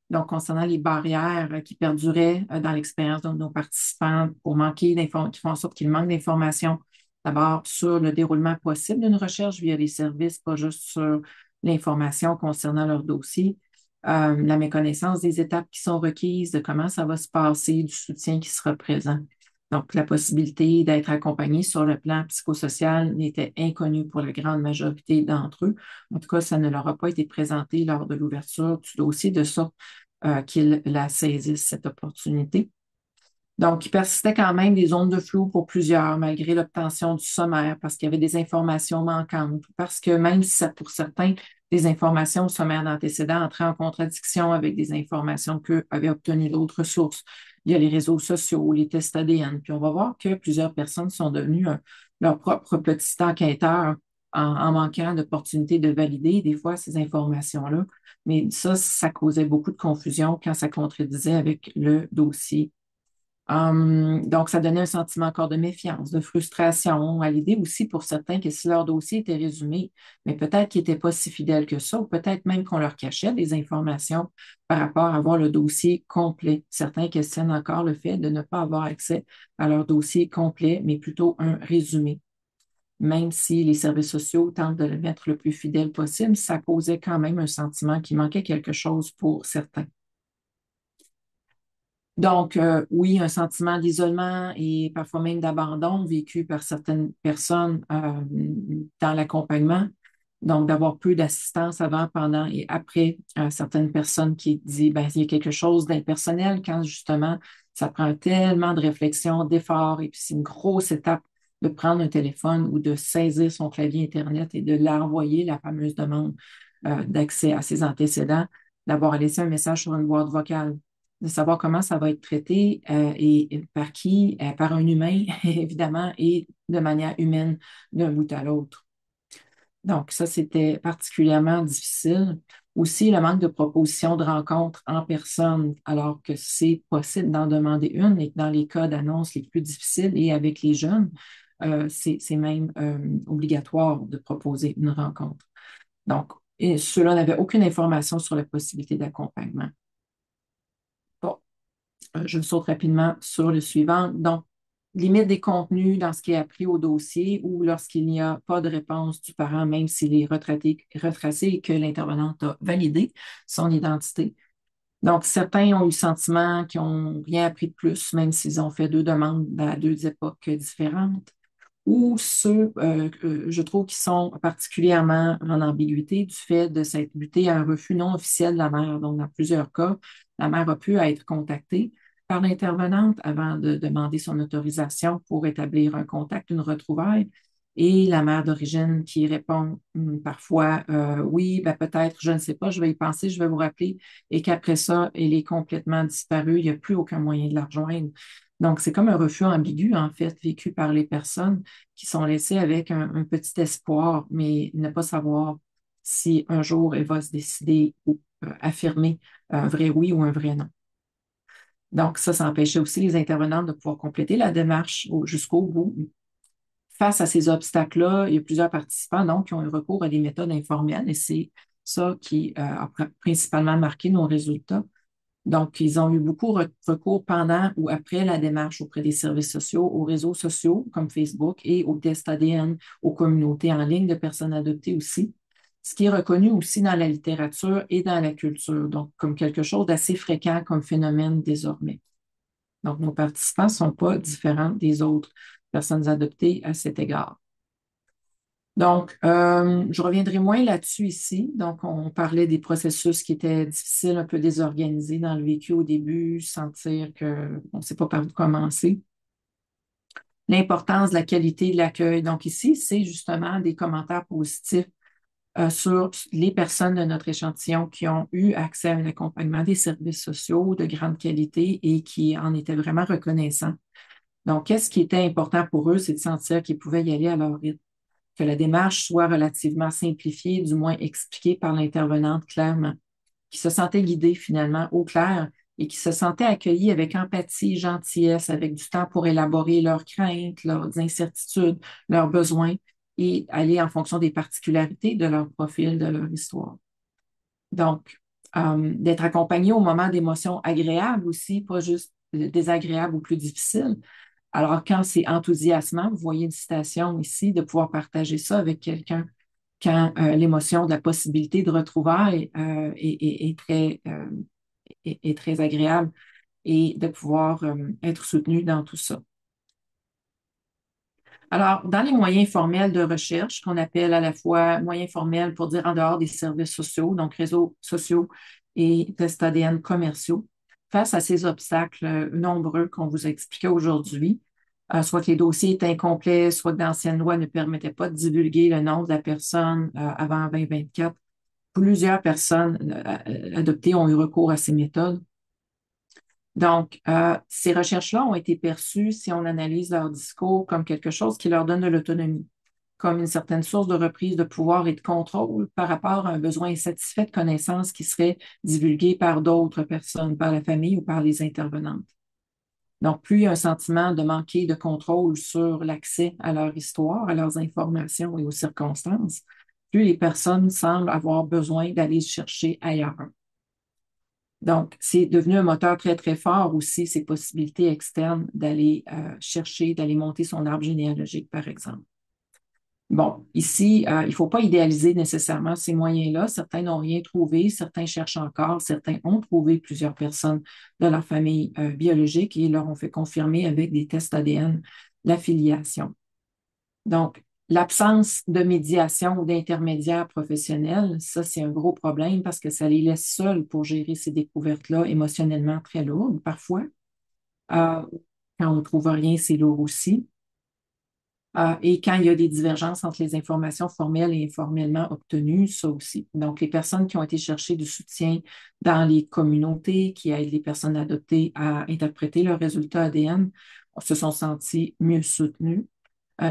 Donc, concernant les barrières qui perduraient dans l'expérience de nos participants pour manquer d'informations, qui font en sorte qu'ils manquent d'informations, d'abord sur le déroulement possible d'une recherche via les services, pas juste sur l'information concernant leur dossier, la méconnaissance des étapes qui sont requises, de comment ça va se passer, du soutien qui sera présent. Donc, la possibilité d'être accompagné sur le plan psychosocial n'était inconnue pour la grande majorité d'entre eux. En tout cas, ça ne leur a pas été présenté lors de l'ouverture du dossier de sorte qu'ils la saisissent, cette opportunité. Donc, il persistait quand même des zones de flou pour plusieurs, malgré l'obtention du sommaire, parce qu'il y avait des informations manquantes, parce que même si ça, pour certains, des informations au sommaire d'antécédents entraient en contradiction avec des informations qu'eux avaient obtenues d'autres sources. Il y a les réseaux sociaux, les tests ADN, puis on va voir que plusieurs personnes sont devenues leur propre petit enquêteur en manquant d'opportunités de valider des fois ces informations-là. Mais ça causait beaucoup de confusion quand ça contredisait avec le dossier. Donc, ça donnait un sentiment encore de méfiance, de frustration, à l'idée aussi pour certains que si leur dossier était résumé, mais peut-être qu'il n'était pas si fidèle que ça, ou peut-être même qu'on leur cachait des informations par rapport à avoir le dossier complet. Certains questionnent encore le fait de ne pas avoir accès à leur dossier complet, mais plutôt un résumé. Même si les services sociaux tentent de le mettre le plus fidèle possible, ça causait quand même un sentiment qu'il manquait quelque chose pour certains. Donc, oui, un sentiment d'isolement et parfois même d'abandon vécu par certaines personnes dans l'accompagnement. Donc, d'avoir peu d'assistance avant, pendant et après. Certaines personnes qui disent, ben, il y a quelque chose d'impersonnel quand justement, ça prend tellement de réflexion, d'effort et puis c'est une grosse étape de prendre un téléphone ou de saisir son clavier Internet et de l'envoyer, la fameuse demande d'accès à ses antécédents, d'avoir laissé un message sur une boîte vocale de savoir comment ça va être traité et par qui, par un humain, évidemment, et de manière humaine d'un bout à l'autre. Donc, ça, c'était particulièrement difficile. Aussi, le manque de propositions de rencontres en personne, alors que c'est possible d'en demander une et que dans les cas d'annonces les plus difficiles et avec les jeunes, c'est même obligatoire de proposer une rencontre. Donc, et ceux-là n'avaient aucune information sur la possibilité d'accompagnement. Bon, je saute rapidement sur le suivant. Donc, limite des contenus dans ce qui est appris au dossier ou lorsqu'il n'y a pas de réponse du parent, même s'il est retracé et que l'intervenante a validé son identité. Donc, certains ont eu le sentiment qu'ils n'ont rien appris de plus, même s'ils ont fait deux demandes à deux époques différentes. ou ceux, je trouve, qui sont particulièrement en ambiguïté du fait de s'être buté à un refus non officiel de la mère. Donc, dans plusieurs cas, la mère a pu être contactée par l'intervenante avant de demander son autorisation pour établir un contact, une retrouvaille. Et la mère d'origine qui répond parfois oui, ben peut-être, je ne sais pas, je vais y penser, je vais vous rappeler, et qu'après ça, elle est complètement disparue, il n'y a plus aucun moyen de la rejoindre. Donc, c'est comme un refus ambigu, en fait, vécu par les personnes qui sont laissées avec un petit espoir, mais ne pas savoir si un jour elle va se décider ou affirmer un vrai oui ou un vrai non. Donc, ça empêchait aussi les intervenantes de pouvoir compléter la démarche jusqu'au bout. Face à ces obstacles-là, il y a plusieurs participants donc, qui ont eu recours à des méthodes informelles et c'est ça qui a principalement marqué nos résultats. Donc, ils ont eu beaucoup recours pendant ou après la démarche auprès des services sociaux, aux réseaux sociaux comme Facebook et aux tests ADN, aux communautés en ligne de personnes adoptées aussi, ce qui est reconnu aussi dans la littérature et dans la culture, donc comme quelque chose d'assez fréquent comme phénomène désormais. Donc, nos participants ne sont pas différents des autres personnes adoptées à cet égard. Donc, je reviendrai moins là-dessus ici. Donc, on parlait des processus qui étaient difficiles, un peu désorganisés dans le vécu au début, sentir qu'on ne sait pas par où commencer. L'importance de la qualité de l'accueil. Donc, ici, c'est justement des commentaires positifs sur les personnes de notre échantillon qui ont eu accès à un accompagnement des services sociaux de grande qualité et qui en étaient vraiment reconnaissants. Donc, qu'est-ce qui était important pour eux, c'est de sentir qu'ils pouvaient y aller à leur rythme, que la démarche soit relativement simplifiée, du moins expliquée par l'intervenante clairement, qui se sentait guidée finalement au clair et qui se sentait accueillie avec empathie, gentillesse, avec du temps pour élaborer leurs craintes, leurs incertitudes, leurs besoins et aller en fonction des particularités de leur profil, de leur histoire. Donc, d'être accompagné au moment d'émotions agréables aussi, pas juste désagréables ou plus difficiles. Alors, quand c'est enthousiasmant, vous voyez une citation ici, de pouvoir partager ça avec quelqu'un quand l'émotion de la possibilité de retrouvailles est très agréable et de pouvoir être soutenu dans tout ça. Alors, dans les moyens formels de recherche, qu'on appelle à la fois moyens formels pour dire en dehors des services sociaux, donc réseaux sociaux et tests ADN commerciaux, face à ces obstacles nombreux qu'on vous a expliqués aujourd'hui, soit que les dossiers étaient incomplets, soit que d'anciennes lois ne permettaient pas de divulguer le nom de la personne avant 2024. Plusieurs personnes adoptées ont eu recours à ces méthodes. Donc, ces recherches-là ont été perçues, si on analyse leur discours, comme quelque chose qui leur donne de l'autonomie, comme une certaine source de reprise de pouvoir et de contrôle par rapport à un besoin insatisfait de connaissances qui serait divulgué par d'autres personnes, par la famille ou par les intervenantes. Donc, plus il y a un sentiment de manquer de contrôle sur l'accès à leur histoire, à leurs informations et aux circonstances, plus les personnes semblent avoir besoin d'aller chercher ailleurs. Donc, c'est devenu un moteur très, très fort aussi, ces possibilités externes d'aller chercher, d'aller monter son arbre généalogique, par exemple. Bon, ici, il ne faut pas idéaliser nécessairement ces moyens-là. Certains n'ont rien trouvé, certains cherchent encore, certains ont trouvé plusieurs personnes de leur famille biologique et leur ont fait confirmer avec des tests ADN l'affiliation. Donc, l'absence de médiation ou d'intermédiaire professionnel, ça, c'est un gros problème parce que ça les laisse seuls pour gérer ces découvertes-là émotionnellement très lourdes, parfois. Quand on ne trouve rien, c'est lourd aussi. Et quand il y a des divergences entre les informations formelles et informellement obtenues, ça aussi. Donc, les personnes qui ont été chercher du soutien dans les communautés, qui aident les personnes adoptées à interpréter leurs résultats ADN, se sont senties mieux soutenues.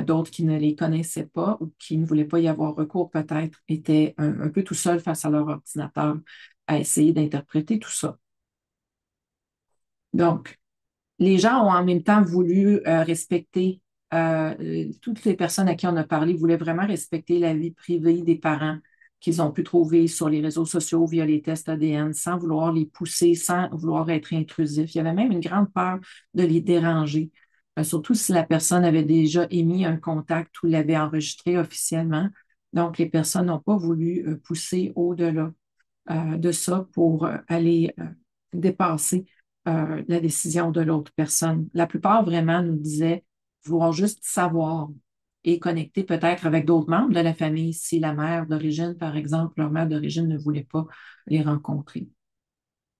D'autres qui ne les connaissaient pas ou qui ne voulaient pas y avoir recours peut-être étaient un peu tout seuls face à leur ordinateur à essayer d'interpréter tout ça. Donc, les gens ont en même temps voulu respecter, toutes les personnes à qui on a parlé voulaient vraiment respecter la vie privée des parents qu'ils ont pu trouver sur les réseaux sociaux via les tests ADN sans vouloir les pousser, sans vouloir être intrusif. Il y avait même une grande peur de les déranger, surtout si la personne avait déjà émis un contact ou l'avait enregistré officiellement. Donc, les personnes n'ont pas voulu pousser au-delà de ça pour aller dépasser la décision de l'autre personne. La plupart vraiment nous disaient vouloir juste savoir et connecter peut-être avec d'autres membres de la famille si la mère d'origine, par exemple, leur mère d'origine ne voulait pas les rencontrer.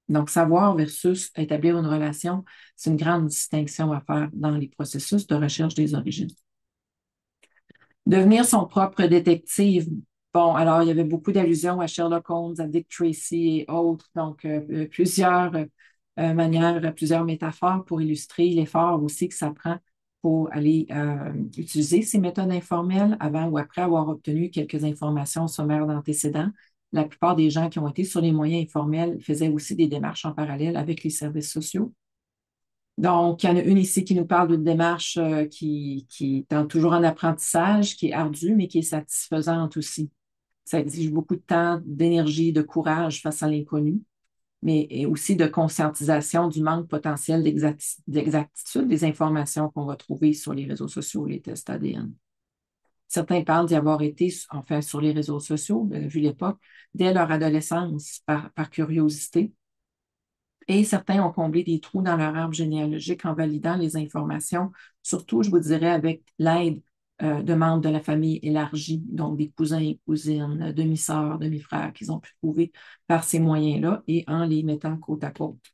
Donc, savoir versus établir une relation, c'est une grande distinction à faire dans les processus de recherche des origines. Devenir son propre détective. Bon, alors, il y avait beaucoup d'allusions à Sherlock Holmes, à Dick Tracy et autres, donc plusieurs manières, plusieurs métaphores pour illustrer l'effort aussi que ça prend pour aller utiliser ces méthodes informelles avant ou après avoir obtenu quelques informations sommaires d'antécédents. La plupart des gens qui ont été sur les moyens informels faisaient aussi des démarches en parallèle avec les services sociaux. Donc, il y en a une ici qui nous parle d'une démarche qui est toujours en apprentissage, qui est ardue, mais qui est satisfaisante aussi. Ça exige beaucoup de temps, d'énergie, de courage face à l'inconnu, mais et aussi de conscientisation du manque potentiel d'exactitude des informations qu'on va trouver sur les réseaux sociaux, les tests ADN. Certains parlent d'y avoir été, enfin, sur les réseaux sociaux, vu l'époque, dès leur adolescence, par curiosité. Et certains ont comblé des trous dans leur arbre généalogique en validant les informations, surtout, je vous dirais, avec l'aide de membres de la famille élargie, donc des cousins et cousines, demi-sœurs, demi-frères qu'ils ont pu trouver par ces moyens-là et en les mettant côte à côte.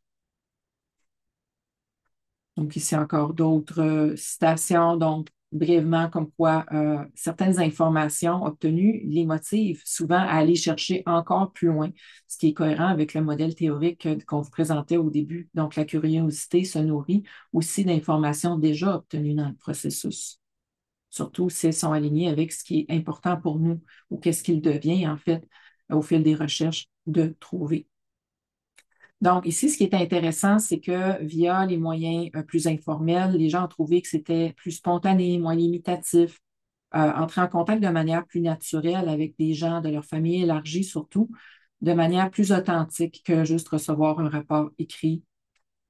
Donc, ici encore d'autres citations, donc brièvement comme quoi certaines informations obtenues les motivent souvent à aller chercher encore plus loin, ce qui est cohérent avec le modèle théorique qu'on vous présentait au début. Donc, la curiosité se nourrit aussi d'informations déjà obtenues dans le processus, surtout si elles sont alignées avec ce qui est important pour nous ou qu'est-ce qu'il devient en fait au fil des recherches de trouver. Donc, ici, ce qui est intéressant, c'est que via les moyens plus informels, les gens ont trouvé que c'était plus spontané, moins limitatif, entrer en contact de manière plus naturelle avec des gens de leur famille élargie, surtout, de manière plus authentique que juste recevoir un rapport écrit.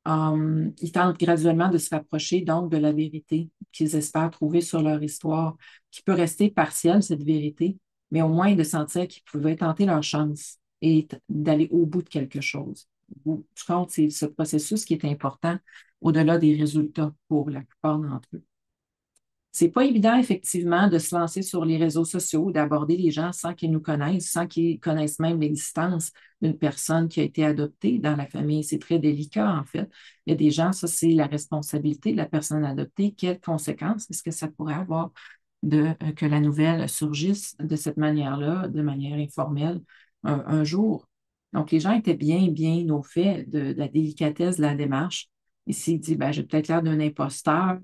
Ils tentent graduellement de se rapprocher donc de la vérité qu'ils espèrent trouver sur leur histoire, qui peut rester partielle, cette vérité, mais au moins de sentir qu'ils pouvaient tenter leur chance et d'aller au bout de quelque chose. Au bout du compte, c'est ce processus qui est important au-delà des résultats pour la plupart d'entre eux. C'est pas évident, effectivement, de se lancer sur les réseaux sociaux, d'aborder les gens sans qu'ils nous connaissent, sans qu'ils connaissent même l'existence d'une personne qui a été adoptée dans la famille. C'est très délicat, en fait. Il y a des gens, ça, c'est la responsabilité de la personne adoptée. Quelles conséquences est-ce que ça pourrait avoir que la nouvelle surgisse de cette manière-là, de manière informelle, un jour? Donc, les gens étaient bien au fait de la délicatesse de la démarche. Ici, il dit, ben, j'ai peut-être l'air d'un imposteur.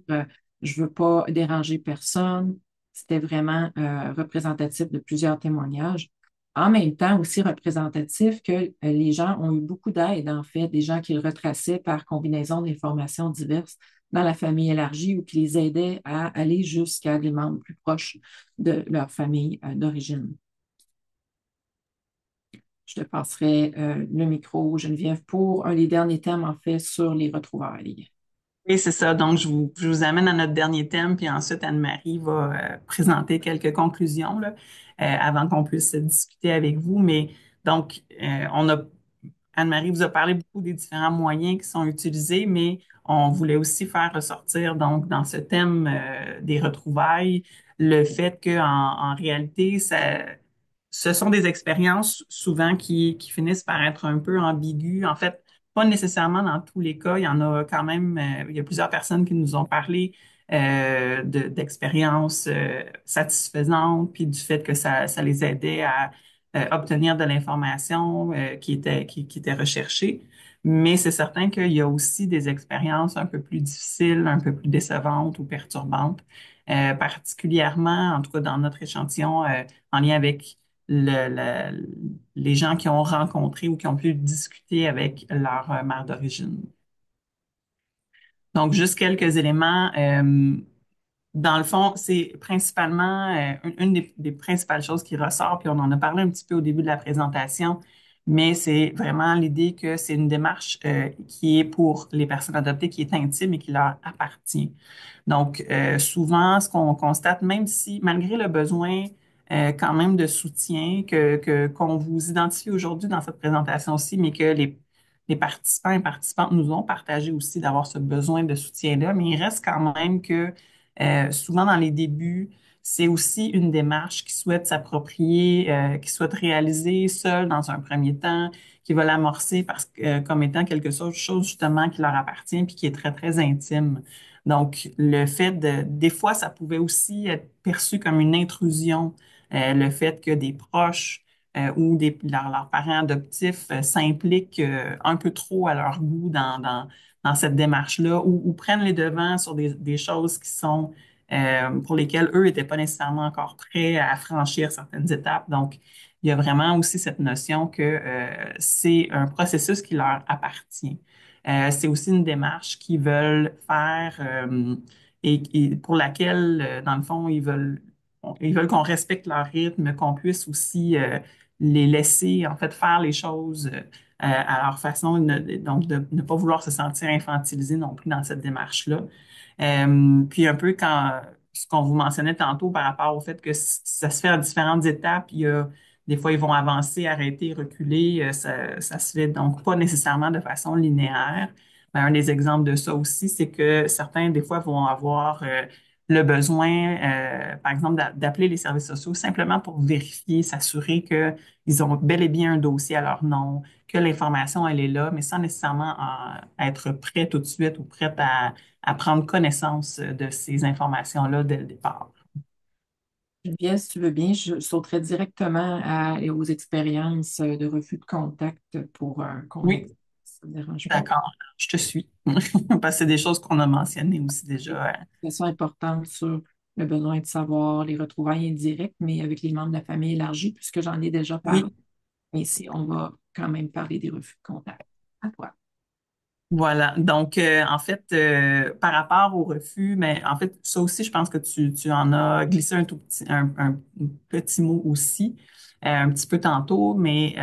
Je veux pas déranger personne. C'était vraiment représentatif de plusieurs témoignages. En même temps, aussi représentatif que les gens ont eu beaucoup d'aide, en fait, des gens qui le retraçaient par combinaison d'informations diverses dans la famille élargie ou qui les aidaient à aller jusqu'à des membres plus proches de leur famille d'origine. Je te passerai le micro, Geneviève, pour un des derniers thèmes, en fait, sur les retrouvailles. Oui, c'est ça. Donc, je vous amène à notre dernier thème, puis ensuite, Anne-Marie va présenter quelques conclusions là, avant qu'on puisse discuter avec vous. Mais donc, Anne-Marie vous a parlé beaucoup des différents moyens qui sont utilisés, mais on voulait aussi faire ressortir donc dans ce thème des retrouvailles le fait que en réalité, ce sont des expériences souvent qui finissent par être un peu ambiguës. En fait, pas nécessairement dans tous les cas. Il y en a quand même, il y a plusieurs personnes qui nous ont parlé d'expériences satisfaisantes, puis du fait que ça les aidait à obtenir de l'information qui était recherchée. Mais c'est certain qu'il y a aussi des expériences un peu plus difficiles, un peu plus décevantes ou perturbantes, particulièrement, en tout cas dans notre échantillon, en lien avec les gens qui ont rencontré ou qui ont pu discuter avec leur mère d'origine. Donc, juste quelques éléments. Dans le fond, c'est principalement une des principales choses qui ressort, puis on en a parlé un petit peu au début de la présentation, mais c'est vraiment l'idée que c'est une démarche qui est pour les personnes adoptées, qui est intime et qui leur appartient. Donc, souvent, ce qu'on constate, même si, malgré le besoin quand même de soutien qu'on vous identifie aujourd'hui dans cette présentation aussi, mais que les participants et participantes nous ont partagé aussi d'avoir ce besoin de soutien-là, mais il reste quand même que souvent dans les débuts, c'est aussi une démarche qu'ils souhaitent s'approprier, qu'ils souhaitent réaliser seuls dans un premier temps, qu'ils veulent amorcer parce que, comme étant quelque chose justement qui leur appartient puis qui est très, très intime. Donc, le fait des fois, ça pouvait aussi être perçu comme une intrusion, le fait que des proches ou leurs parents adoptifs s'impliquent un peu trop à leur goût dans cette démarche-là ou prennent les devants sur des choses qui sont pour lesquelles eux n'étaient pas nécessairement encore prêts à franchir certaines étapes. Donc, il y a vraiment aussi cette notion que c'est un processus qui leur appartient. C'est aussi une démarche qu'ils veulent faire et pour laquelle, dans le fond, ils veulent qu'on respecte leur rythme, qu'on puisse aussi les laisser en fait faire les choses à leur façon, donc de ne pas vouloir se sentir infantilisés non plus dans cette démarche-là. Puis un peu quand ce qu'on vous mentionnait tantôt par rapport au fait que ça se fait à différentes étapes, il y a des fois ils vont avancer, arrêter, reculer, ça se fait donc pas nécessairement de façon linéaire. Ben, un des exemples de ça aussi, c'est que certains des fois vont avoir le besoin, par exemple, d'appeler les services sociaux simplement pour vérifier, s'assurer qu'ils ont bel et bien un dossier à leur nom, que l'information, elle est là, mais sans nécessairement être prêt tout de suite ou prête à prendre connaissance de ces informations-là dès le départ. Geneviève, si tu veux bien, je sauterai directement aux expériences de refus de contact pour qu'on Oui, existe. Ça ne dérange pas. d'accord, je te suis. Parce que c'est des choses qu'on a mentionnées aussi déjà. Question importante sur le besoin de savoir les retrouvailles indirectes, mais avec les membres de la famille élargie, puisque j'en ai déjà parlé. Oui, Mais ici, on va quand même parler des refus de contact. À toi. voilà. Donc, en fait, par rapport au refus, mais en fait, ça aussi, je pense que tu en as glissé un tout petit, un petit mot aussi, un petit peu tantôt, mais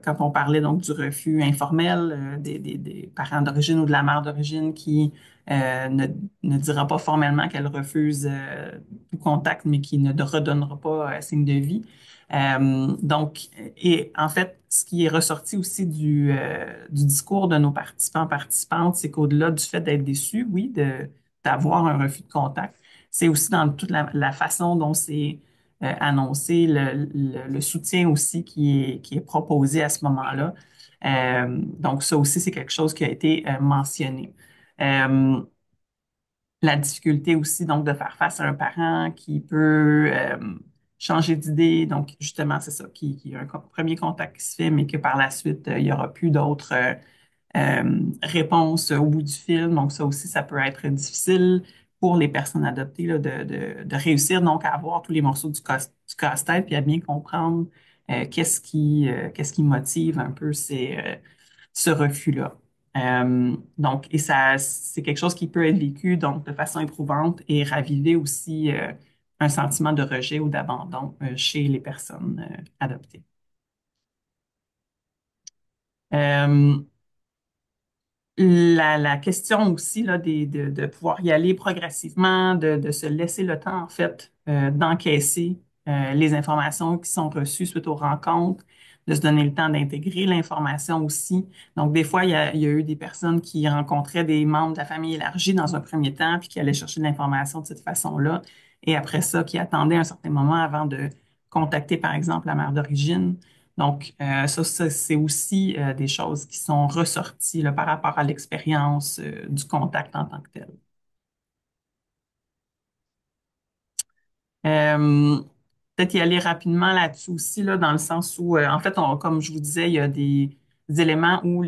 quand on parlait donc du refus informel des parents d'origine ou de la mère d'origine qui ne dira pas formellement qu'elle refuse tout contact, mais qui ne redonnera pas signe de vie. Donc, et en fait, ce qui est ressorti aussi du discours de nos participants, participantes, c'est qu'au-delà du fait d'être déçus, oui, d'avoir un refus de contact, c'est aussi dans toute la façon dont c'est annoncé, le soutien aussi qui est proposé à ce moment-là. Donc, ça aussi, c'est quelque chose qui a été mentionné. Euh, la difficulté aussi, donc, de faire face à un parent qui peut changer d'idée. Donc, justement, c'est ça, qui a un premier contact qui se fait, mais que par la suite, il n'y aura plus d'autres réponses au bout du film. Donc, ça aussi, ça peut être difficile pour les personnes adoptées là, de réussir donc à avoir tous les morceaux du casse-tête puis à bien comprendre qu'est-ce qui motive un peu ce refus-là. Donc, et ça, c'est quelque chose qui peut être vécu donc de façon éprouvante et raviver aussi un sentiment de rejet ou d'abandon chez les personnes adoptées. Euh, la question aussi là, de pouvoir y aller progressivement, de se laisser le temps, en fait, d'encaisser les informations qui sont reçues suite aux rencontres, de se donner le temps d'intégrer l'information aussi. Donc, des fois, il y a eu des personnes qui rencontraient des membres de la famille élargie dans un premier temps, puis qui allaient chercher de l'information de cette façon-là, et après ça, qui attendaient un certain moment avant de contacter, par exemple, la mère d'origine. Donc, ça, c'est aussi des choses qui sont ressorties là, par rapport à l'expérience du contact en tant que tel. Euh, Peut-être y aller rapidement là-dessus aussi, là, dans le sens où, en fait, comme je vous disais, il y a des éléments où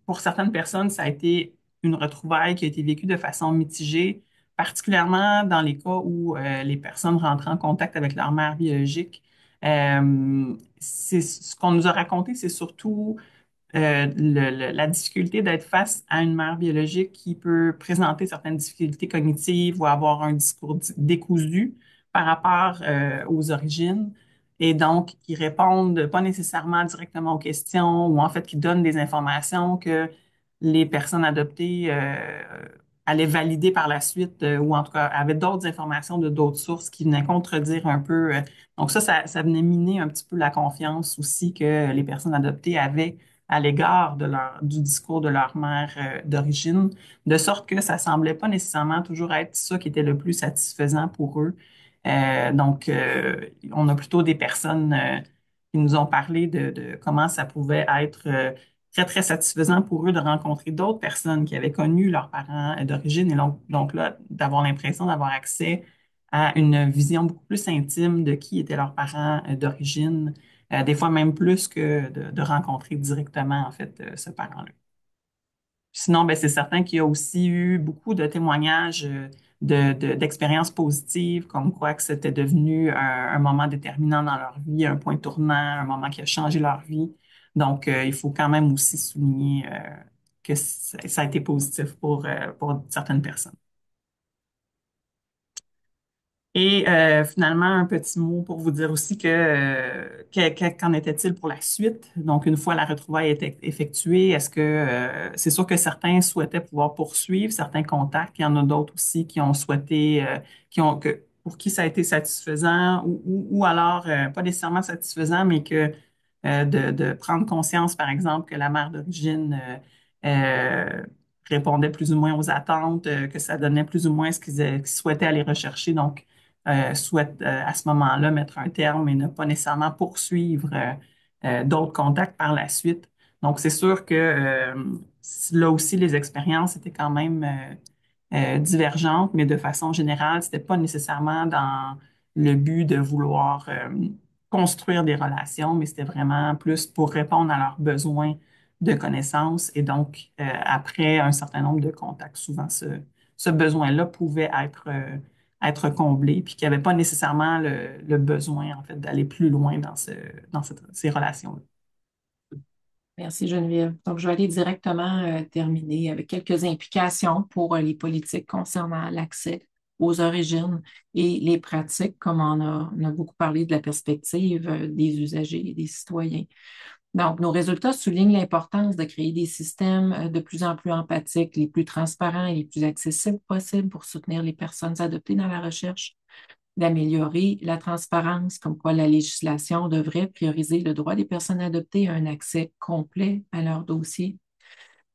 pour certaines personnes, ça a été une retrouvaille qui a été vécue de façon mitigée, particulièrement dans les cas où les personnes rentrent en contact avec leur mère biologique. C'est ce qu'on nous a raconté, c'est surtout la difficulté d'être face à une mère biologique qui peut présenter certaines difficultés cognitives ou avoir un discours décousu par rapport aux origines et donc qui répondent pas nécessairement directement aux questions ou en fait qui donnent des informations que les personnes adoptées allaient valider par la suite ou en tout cas avaient d'autres informations de d'autres sources qui venaient contredire un peu. Donc ça venait miner un petit peu la confiance aussi que les personnes adoptées avaient à l'égard du discours de leur mère d'origine, de sorte que ça semblait pas nécessairement toujours être ça qui était le plus satisfaisant pour eux. On a plutôt des personnes qui nous ont parlé de comment ça pouvait être très, très satisfaisant pour eux de rencontrer d'autres personnes qui avaient connu leurs parents d'origine et donc là, d'avoir l'impression d'avoir accès à une vision beaucoup plus intime de qui étaient leurs parents d'origine, des fois même plus que de rencontrer directement, en fait, ce parent-là. Sinon, ben, c'est certain qu'il y a aussi eu beaucoup de témoignages d'expériences positives, comme quoi que c'était devenu un moment déterminant dans leur vie, un point tournant, un moment qui a changé leur vie. Donc, il faut quand même aussi souligner que ça a été positif pour certaines personnes. Et finalement, un petit mot pour vous dire aussi qu'en était-il pour la suite? Donc, une fois la retrouvaille était effectuée, est-ce que c'est sûr que certains souhaitaient pouvoir poursuivre certains contacts, il y en a d'autres aussi qui ont souhaité, pour qui ça a été satisfaisant ou alors pas nécessairement satisfaisant, mais de prendre conscience, par exemple, que la mère d'origine répondait plus ou moins aux attentes, que ça donnait plus ou moins ce qu'ils souhaitaient aller rechercher. Donc, souhaite à ce moment-là mettre un terme et ne pas nécessairement poursuivre d'autres contacts par la suite. Donc, c'est sûr que là aussi, les expériences étaient quand même divergentes, mais de façon générale, c'était pas nécessairement dans le but de vouloir construire des relations, mais c'était vraiment plus pour répondre à leurs besoins de connaissances. Et donc, après un certain nombre de contacts, souvent ce besoin-là pouvait être comblé, puis qu'il n'y avait pas nécessairement le besoin, en fait, d'aller plus loin dans ces relations-là. Merci Geneviève. Donc, je vais aller directement terminer avec quelques implications pour les politiques concernant l'accès aux origines et les pratiques, comme on a beaucoup parlé de la perspective des usagers et des citoyens. Donc, nos résultats soulignent l'importance de créer des systèmes de plus en plus empathiques, les plus transparents et les plus accessibles possibles pour soutenir les personnes adoptées dans la recherche, d'améliorer la transparence, comme quoi la législation devrait prioriser le droit des personnes adoptées à un accès complet à leur dossier.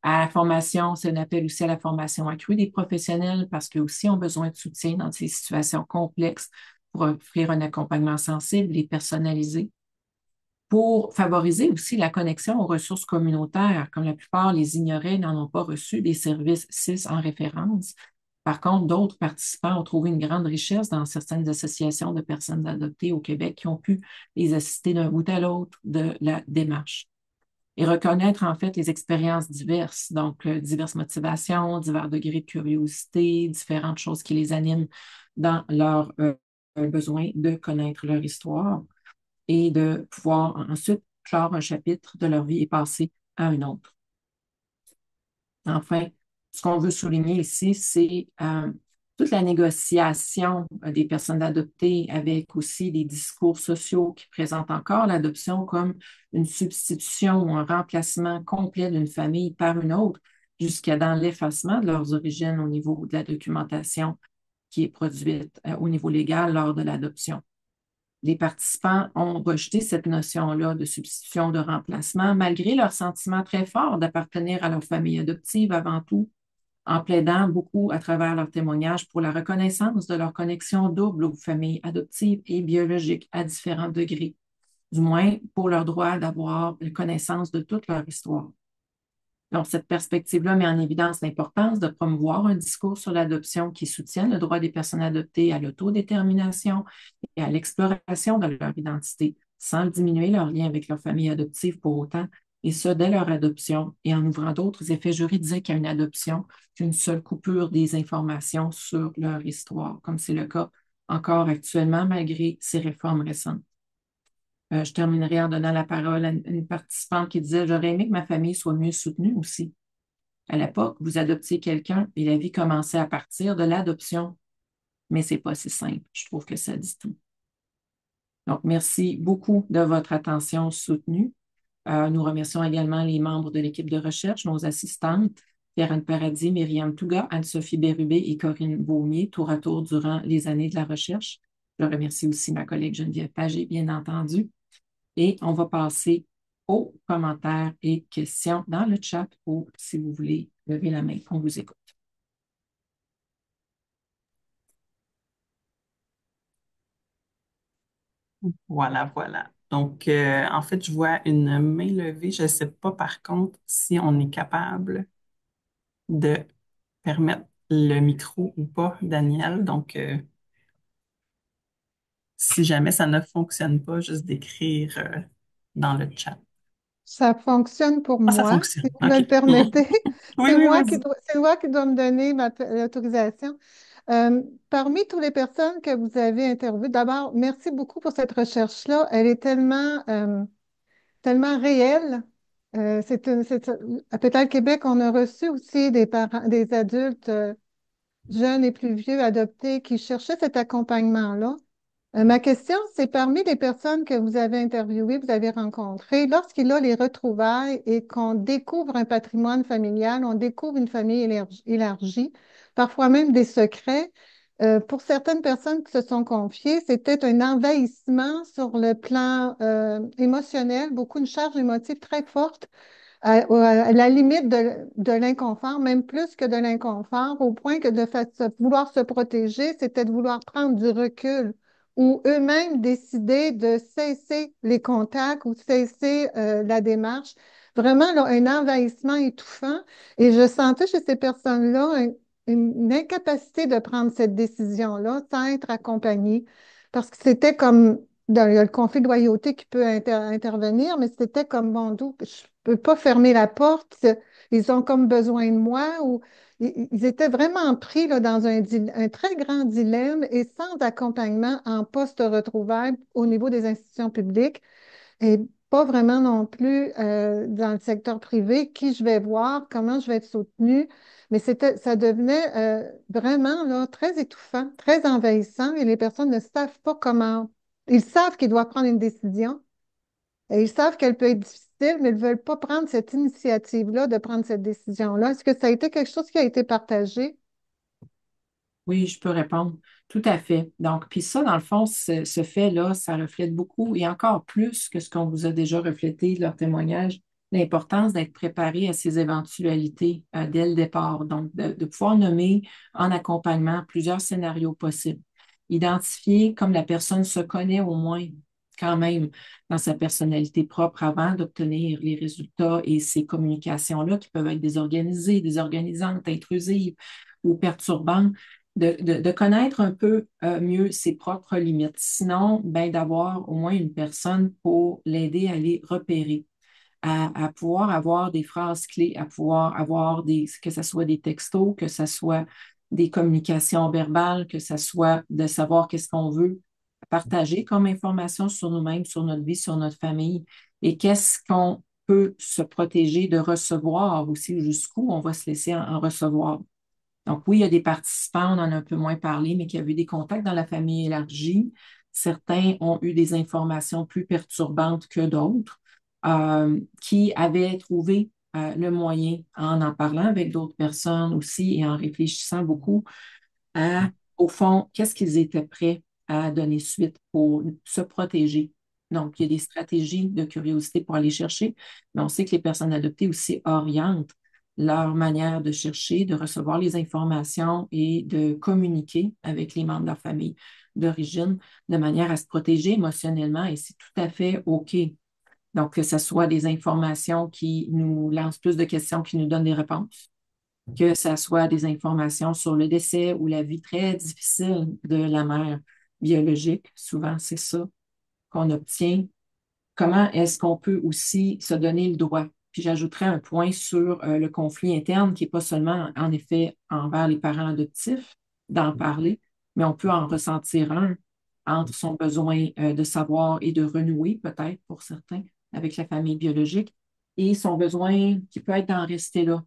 À la formation, c'est un appel aussi à la formation accrue des professionnels parce qu'eux aussi ont besoin de soutien dans ces situations complexes pour offrir un accompagnement sensible et personnalisé. Pour favoriser aussi la connexion aux ressources communautaires, comme la plupart les ignoraient, n'en ont pas reçu des services CIS en référence. Par contre, d'autres participants ont trouvé une grande richesse dans certaines associations de personnes adoptées au Québec qui ont pu les assister d'un bout à l'autre de la démarche. Et reconnaître en fait les expériences diverses, donc diverses motivations, divers degrés de curiosité, différentes choses qui les animent dans leur besoin de connaître leur histoire et de pouvoir ensuite clore un chapitre de leur vie et passer à un autre. Enfin, ce qu'on veut souligner ici, c'est toute la négociation des personnes adoptées avec aussi des discours sociaux qui présentent encore l'adoption comme une substitution ou un remplacement complet d'une famille par une autre, jusqu'à dans l'effacement de leurs origines au niveau de la documentation qui est produite au niveau légal lors de l'adoption. Les participants ont rejeté cette notion-là de substitution, de remplacement, malgré leur sentiment très fort d'appartenir à leur famille adoptive avant tout, en plaidant beaucoup à travers leurs témoignages pour la reconnaissance de leur connexion double aux familles adoptives et biologiques à différents degrés, du moins pour leur droit d'avoir connaissance de toute leur histoire. Donc, cette perspective-là met en évidence l'importance de promouvoir un discours sur l'adoption qui soutienne le droit des personnes adoptées à l'autodétermination et à l'exploration de leur identité, sans diminuer leur lien avec leur famille adoptive pour autant, et ce, dès leur adoption, et en ouvrant d'autres effets juridiques à une adoption qu'une seule coupure des informations sur leur histoire, comme c'est le cas encore actuellement malgré ces réformes récentes. Je terminerai en donnant la parole à une participante qui disait, j'aurais aimé que ma famille soit mieux soutenue aussi. À l'époque, vous adoptiez quelqu'un et la vie commençait à partir de l'adoption, mais c'est pas si simple. Je trouve que ça dit tout. Donc, merci beaucoup de votre attention soutenue. Nous remercions également les membres de l'équipe de recherche, nos assistantes, Pierre-Anne Paradis, Myriam Touga, Anne-Sophie Bérubé et Corinne Beaumier, tour à tour durant les années de la recherche. Je remercie aussi ma collègue Geneviève Pagé, bien entendu. Et on va passer aux commentaires et questions dans le chat ou si vous voulez lever la main, on vous écoute. Voilà, voilà. Donc, en fait, je vois une main levée. Je ne sais pas par contre si on est capable de permettre le micro ou pas, Daniel. Donc, si jamais ça ne fonctionne pas, juste d'écrire dans le chat. Ça fonctionne pour Ah, ça moi, fonctionne. si vous me OK. le permettez. Oui, oui, vas-y. C'est moi qui dois me donner l'autorisation. Parmi toutes les personnes que vous avez interviewées, d'abord, merci beaucoup pour cette recherche-là. Elle est tellement réelle. À Pétale Québec, on a reçu aussi des parents, des adultes jeunes et plus vieux adoptés qui cherchaient cet accompagnement-là. Ma question, c'est parmi les personnes que vous avez interviewées, vous avez rencontrées, lorsqu'il y a les retrouvailles et qu'on découvre un patrimoine familial, on découvre une famille élargie, parfois même des secrets, pour certaines personnes qui se sont confiées, c'était un envahissement sur le plan émotionnel, beaucoup une charge émotive très forte à la limite de l'inconfort, même plus que de l'inconfort, au point que vouloir se protéger, c'était de vouloir prendre du recul ou eux-mêmes décider de cesser les contacts ou cesser la démarche. Vraiment, là, un envahissement étouffant. Et je sentais chez ces personnes-là une incapacité de prendre cette décision-là sans être accompagnée. Parce que c'était comme il y a le conflit de loyauté qui peut intervenir, mais c'était comme, bon, je ne peux pas fermer la porte, ils ont comme besoin de moi, ou ils étaient vraiment pris là, dans un très grand dilemme et sans accompagnement en post-retrouvailles au niveau des institutions publiques et pas vraiment non plus dans le secteur privé, qui je vais voir, comment je vais être soutenue. Mais ça devenait vraiment là, très étouffant, très envahissant et les personnes ne savent pas comment. Ils savent qu'ils doivent prendre une décision et ils savent qu'elle peut être difficile, mais ils ne veulent pas prendre cette initiative-là de prendre cette décision-là. Est-ce que ça a été quelque chose qui a été partagé? Oui, je peux répondre. Tout à fait. Donc, puis ça, dans le fond, ce fait-là, ça reflète beaucoup et encore plus que ce qu'on vous a déjà reflété, leur témoignage, l'importance d'être préparé à ces éventualités dès le départ. Donc, de pouvoir nommer en accompagnement plusieurs scénarios possibles. Identifier comme la personne se connaît au moins quand même dans sa personnalité propre avant d'obtenir les résultats et ces communications-là qui peuvent être désorganisées, désorganisantes, intrusives ou perturbantes de connaître un peu mieux ses propres limites. Sinon, ben, d'avoir au moins une personne pour l'aider à les repérer, à pouvoir avoir des phrases clés, à pouvoir avoir que ce soit des textos, que ce soit des communications verbales, que ce soit de savoir qu'est-ce qu'on veut partager comme information sur nous-mêmes, sur notre vie, sur notre famille et qu'est-ce qu'on peut se protéger de recevoir aussi, jusqu'où on va se laisser en recevoir. Donc oui, il y a des participants, on en a un peu moins parlé, mais qui avaient eu des contacts dans la famille élargie. Certains ont eu des informations plus perturbantes que d'autres, qui avaient trouvé le moyen, en parlant avec d'autres personnes aussi et en réfléchissant beaucoup au fond, qu'est-ce qu'ils étaient prêts à donner suite pour se protéger. Donc, il y a des stratégies de curiosité pour aller chercher, mais on sait que les personnes adoptées aussi orientent leur manière de chercher, de recevoir les informations et de communiquer avec les membres de leur famille d'origine de manière à se protéger émotionnellement et c'est tout à fait OK. Donc, que ce soit des informations qui nous lancent plus de questions, qui nous donnent des réponses, que ce soit des informations sur le décès ou la vie très difficile de la mère biologique. Souvent, c'est ça qu'on obtient. Comment est-ce qu'on peut aussi se donner le droit? Puis j'ajouterais un point sur le conflit interne qui n'est pas seulement, en effet, envers les parents adoptifs, d'en parler, mais on peut en ressentir un entre son besoin de savoir et de renouer, peut-être pour certains, avec la famille biologique, et son besoin qui peut être d'en rester là,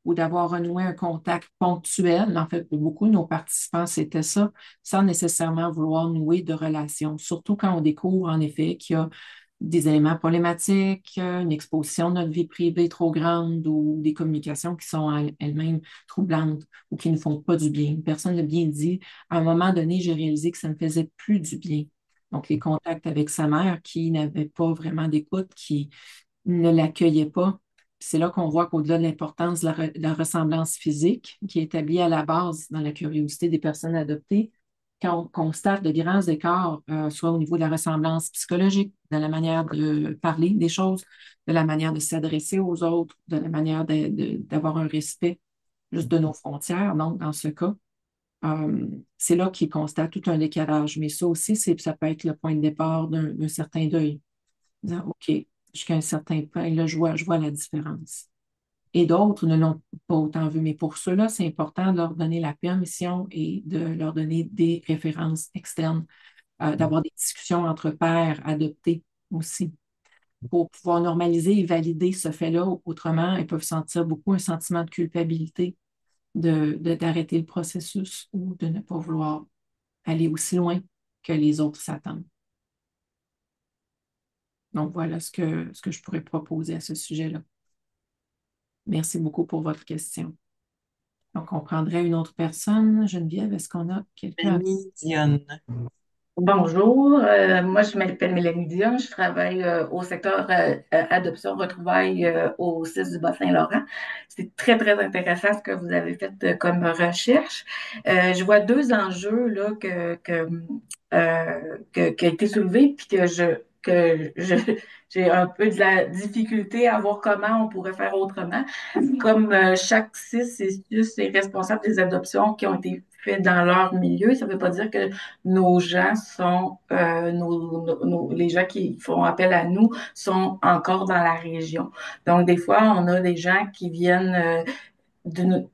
ou d'avoir renoué un contact ponctuel. En fait, pour beaucoup de nos participants, c'était ça, sans nécessairement vouloir nouer de relations, surtout quand on découvre en effet qu'il y a des éléments problématiques, une exposition de notre vie privée trop grande ou des communications qui sont elles-mêmes troublantes ou qui ne font pas du bien. Une personne l'a bien dit, à un moment donné, j'ai réalisé que ça ne faisait plus du bien. Donc, les contacts avec sa mère qui n'avait pas vraiment d'écoute, qui ne l'accueillait pas. C'est là qu'on voit qu'au-delà de l'importance de la ressemblance physique qui est établie à la base dans la curiosité des personnes adoptées, quand on constate de grands écarts, soit au niveau de la ressemblance psychologique, de la manière de parler des choses, de la manière de s'adresser aux autres, de la manière d'avoir un respect juste de nos frontières, donc dans ce cas, c'est là qu'il constate tout un décalage. Mais ça aussi, ça peut être le point de départ d'un certain deuil. Disant, OK, jusqu'à un certain point, là, je vois la différence. Et d'autres ne l'ont pas autant vu. Mais pour ceux-là, c'est important de leur donner la permission et de leur donner des références externes, d'avoir des discussions entre pairs adoptés aussi, pour pouvoir normaliser et valider ce fait-là. Autrement, ils peuvent sentir beaucoup un sentiment de culpabilité d'arrêter le processus ou de ne pas vouloir aller aussi loin que les autres s'attendent. Donc, voilà ce que je pourrais proposer à ce sujet-là. Merci beaucoup pour votre question. Donc, on prendrait une autre personne. Geneviève, est-ce qu'on a quelqu'un? Mélanie Dionne. Bonjour, moi je m'appelle Mélanie Dion, je travaille au secteur adoption retrouvailles au CIS du Bas-Saint-Laurent. C'est très, très intéressant ce que vous avez fait comme recherche. Je vois deux enjeux là, qui a été soulevé, puis j'ai un peu de la difficulté à voir comment on pourrait faire autrement. Comme chaque CIS et CIUS est responsable des adoptions qui ont été faites dans leur milieu, ça ne veut pas dire que nos gens sont, les gens qui font appel à nous sont encore dans la région. Donc, des fois, on a des gens qui viennent d'une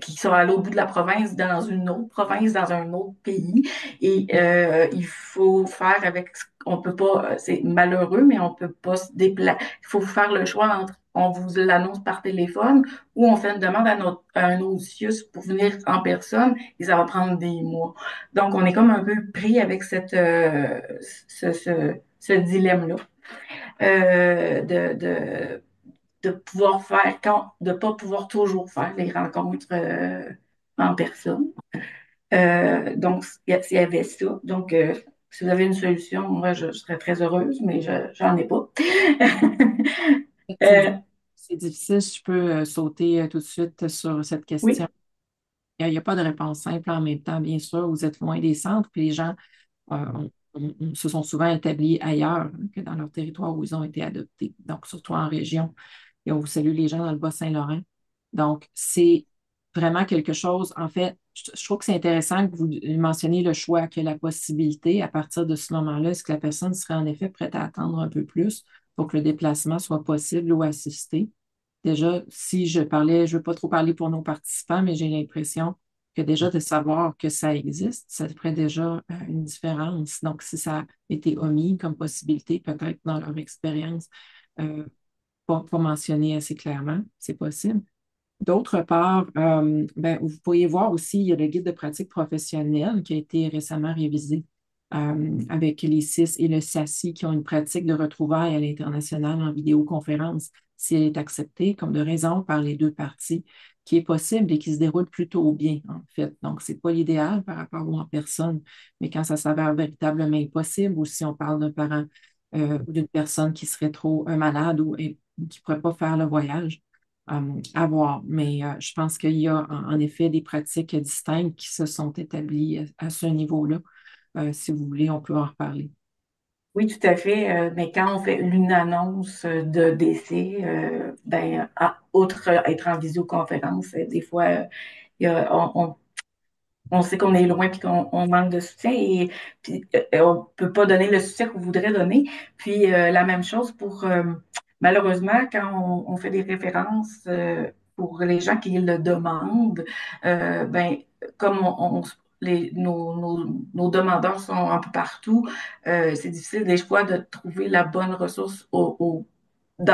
qui sont à l'autre bout de la province, dans une autre province, dans un autre pays. Et il faut faire avec, on peut pas, c'est malheureux, mais on peut pas se déplacer. Il faut faire le choix entre on vous l'annonce par téléphone ou on fait une demande à un autre CIUS pour venir en personne et ça va prendre des mois. Donc, on est comme un peu pris avec ce dilemme-là. De pouvoir faire, de pas pouvoir toujours faire les rencontres en personne. Donc, s'il y avait ça. Donc, si vous avez une solution, moi, je serais très heureuse, mais j'en ai pas. Effectivement, Euh, c'est difficile. Je peux sauter tout de suite sur cette question. oui, Il n'y a pas de réponse simple en même temps. Bien sûr, vous êtes loin des centres, puis les gens se sont souvent établis ailleurs que dans leur territoire où ils ont été adoptés, donc surtout en région. Et on vous salue les gens dans le Bas-Saint-Laurent. Donc, c'est vraiment quelque chose, en fait, je trouve que c'est intéressant que vous mentionniez le choix, que la possibilité, à partir de ce moment-là, est-ce que la personne serait en effet prête à attendre un peu plus pour que le déplacement soit possible ou assisté? Déjà, si je parlais, je ne veux pas trop parler pour nos participants, mais j'ai l'impression que déjà de savoir que ça existe, ça ferait déjà une différence. Donc, si ça a été omis comme possibilité, peut-être dans leur expérience, euh, pas mentionné assez clairement, c'est possible. D'autre part, ben, vous pourriez voir aussi, il y a le guide de pratique professionnelle qui a été récemment révisé avec les CIS et le SACI qui ont une pratique de retrouvailles à l'international en vidéoconférence, si elle est acceptée comme de raison par les deux parties, qui est possible et qui se déroule plutôt bien, en fait. Donc, c'est pas l'idéal par rapport ou en personne, mais quand ça s'avère véritablement impossible ou si on parle d'un parent ou d'une personne qui serait trop malade ou qui ne pourrait pas faire le voyage, à voir. Mais je pense qu'il y a en effet des pratiques distinctes qui se sont établies à ce niveau-là. Si vous voulez, on peut en reparler. oui, tout à fait. Mais quand on fait une annonce de décès, ben, outre être en visioconférence, des fois, il y a- on sait qu'on est loin puis qu'on manque de soutien et puis on peut pas donner le soutien qu'on voudrait donner. Puis la même chose pour malheureusement quand on fait des références pour les gens qui le demandent, ben comme nos demandeurs sont un peu partout, c'est difficile des fois de trouver la bonne ressource dans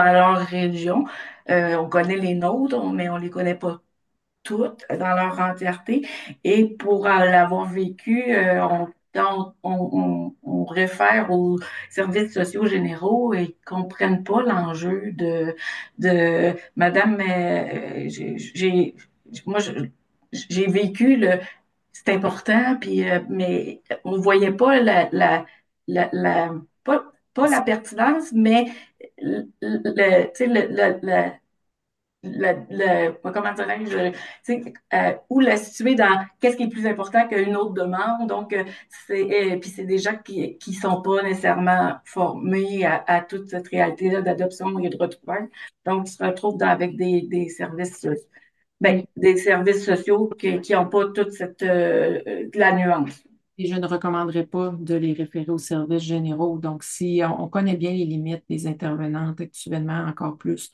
leur région. On connaît les nôtres, mais on les connaît pas toutes dans leur entièreté. Et pour l'avoir vécu, on réfère aux services sociaux généraux et ne comprennent pas l'enjeu de Madame, moi, j'ai vécu c'est important, puis, mais on ne voyait pas pas la pertinence, mais tu sais, comment dirais-je, tu sais, où la situer dans qu'est-ce qui est plus important qu'une autre demande. Donc, puis c'est des gens qui sont pas nécessairement formés à toute cette réalité-là d'adoption et de retrouvailles. Donc, ils se retrouvent avec des services, ben, Oui. des services sociaux qui ont pas toute la nuance. Et je ne recommanderais pas de les référer aux services généraux. Donc, si on connaît bien les limites des intervenantes actuellement, encore plus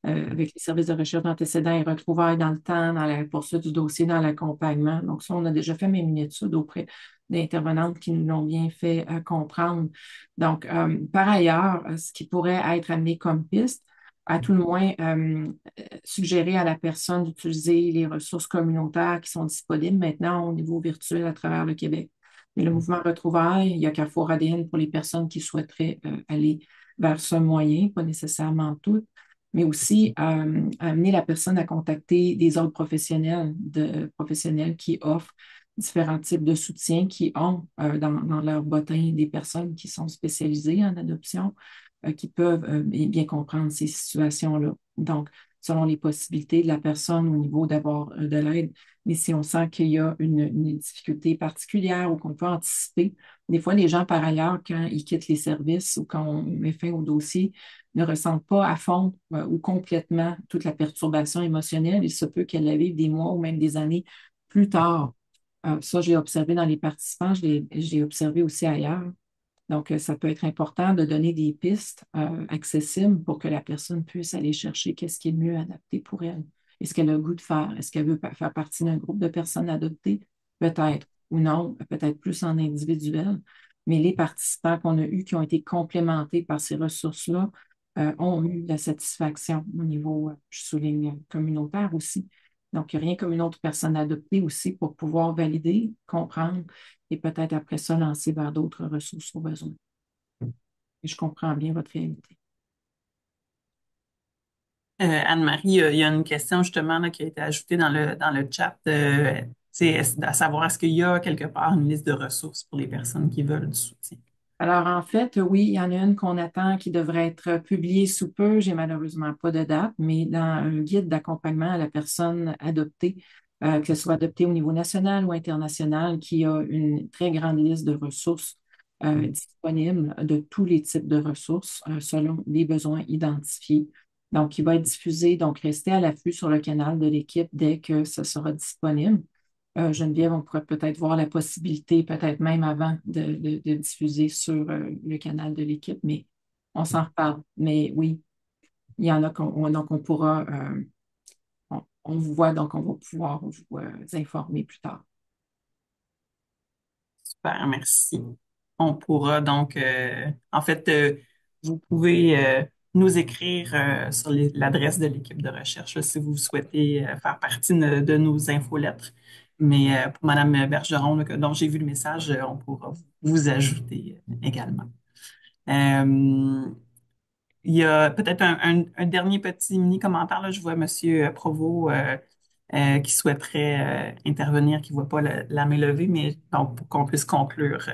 avec les services de recherche d'antécédents et retrouvailles dans le temps, dans la poursuite du dossier, dans l'accompagnement. Donc, ça, on a déjà fait même une étude auprès d'intervenantes qui nous l'ont bien fait comprendre. Donc, par ailleurs, ce qui pourrait être amené comme piste, à tout le moins, suggérer à la personne d'utiliser les ressources communautaires qui sont disponibles maintenant au niveau virtuel à travers le Québec. Il y a le mouvement Retrouvailles, il y a Carrefour ADN pour les personnes qui souhaiteraient aller vers ce moyen, pas nécessairement toutes, mais aussi amener la personne à contacter des ordres professionnels qui offrent différents types de soutien, qui ont dans leur bottin des personnes qui sont spécialisées en adoption, qui peuvent bien comprendre ces situations-là. Donc, selon les possibilités de la personne au niveau d'avoir de l'aide, mais si on sent qu'il y a une difficulté particulière ou qu'on peut anticiper, des fois, les gens, par ailleurs, quand ils quittent les services ou quand on met fin au dossier, ne ressentent pas à fond ou complètement toute la perturbation émotionnelle. Il se peut qu'elle la vive des mois ou même des années plus tard. Ça, j'ai observé dans les participants, j'ai observé aussi ailleurs. Donc, ça peut être important de donner des pistes accessibles pour que la personne puisse aller chercher qu'est-ce qui est le mieux adapté pour elle. Est-ce qu'elle a le goût de faire? Est-ce qu'elle veut faire partie d'un groupe de personnes adoptées? Peut-être ou non, peut-être plus en individuel. Mais les participants qu'on a eus qui ont été complémentés par ces ressources-là ont eu la satisfaction au niveau, je souligne, communautaire aussi. Donc, il n'y a rien comme une autre personne adoptée aussi pour pouvoir valider, comprendre et peut-être après ça lancer vers d'autres ressources au besoin. Et je comprends bien votre réalité. Anne-Marie, il y a une question justement là, qui a été ajoutée dans le chat. À savoir, est-ce qu'il y a quelque part une liste de ressources pour les personnes qui veulent du soutien? Alors, en fait, oui, il y en a une qu'on attend qui devrait être publiée sous peu. J'ai malheureusement pas de date, mais dans un guide d'accompagnement à la personne adoptée, que ce soit adoptée au niveau national ou international, qui a une très grande liste de ressources disponibles de tous les types de ressources selon les besoins identifiés. Donc, il va être diffusé, donc restez à l'affût sur le canal de l'équipe dès que ce sera disponible. Geneviève, on pourrait peut-être voir la possibilité, peut-être même avant de diffuser sur le canal de l'équipe, mais on s'en reparle. Mais oui, il y en a donc on pourra, on vous voit, donc on va pouvoir vous informer plus tard. Super, merci. On pourra donc, en fait, vous pouvez nous écrire sur l'adresse de l'équipe de recherche là, si vous souhaitez faire partie de nos infolettres. Mais pour Madame Bergeron, là, dont j'ai vu le message, on pourra vous ajouter également. Euh, il y a peut-être un dernier petit mini commentaire. Là. Je vois Monsieur Provost qui souhaiterait intervenir, qui ne voit pas la main levée, mais donc, pour qu'on puisse conclure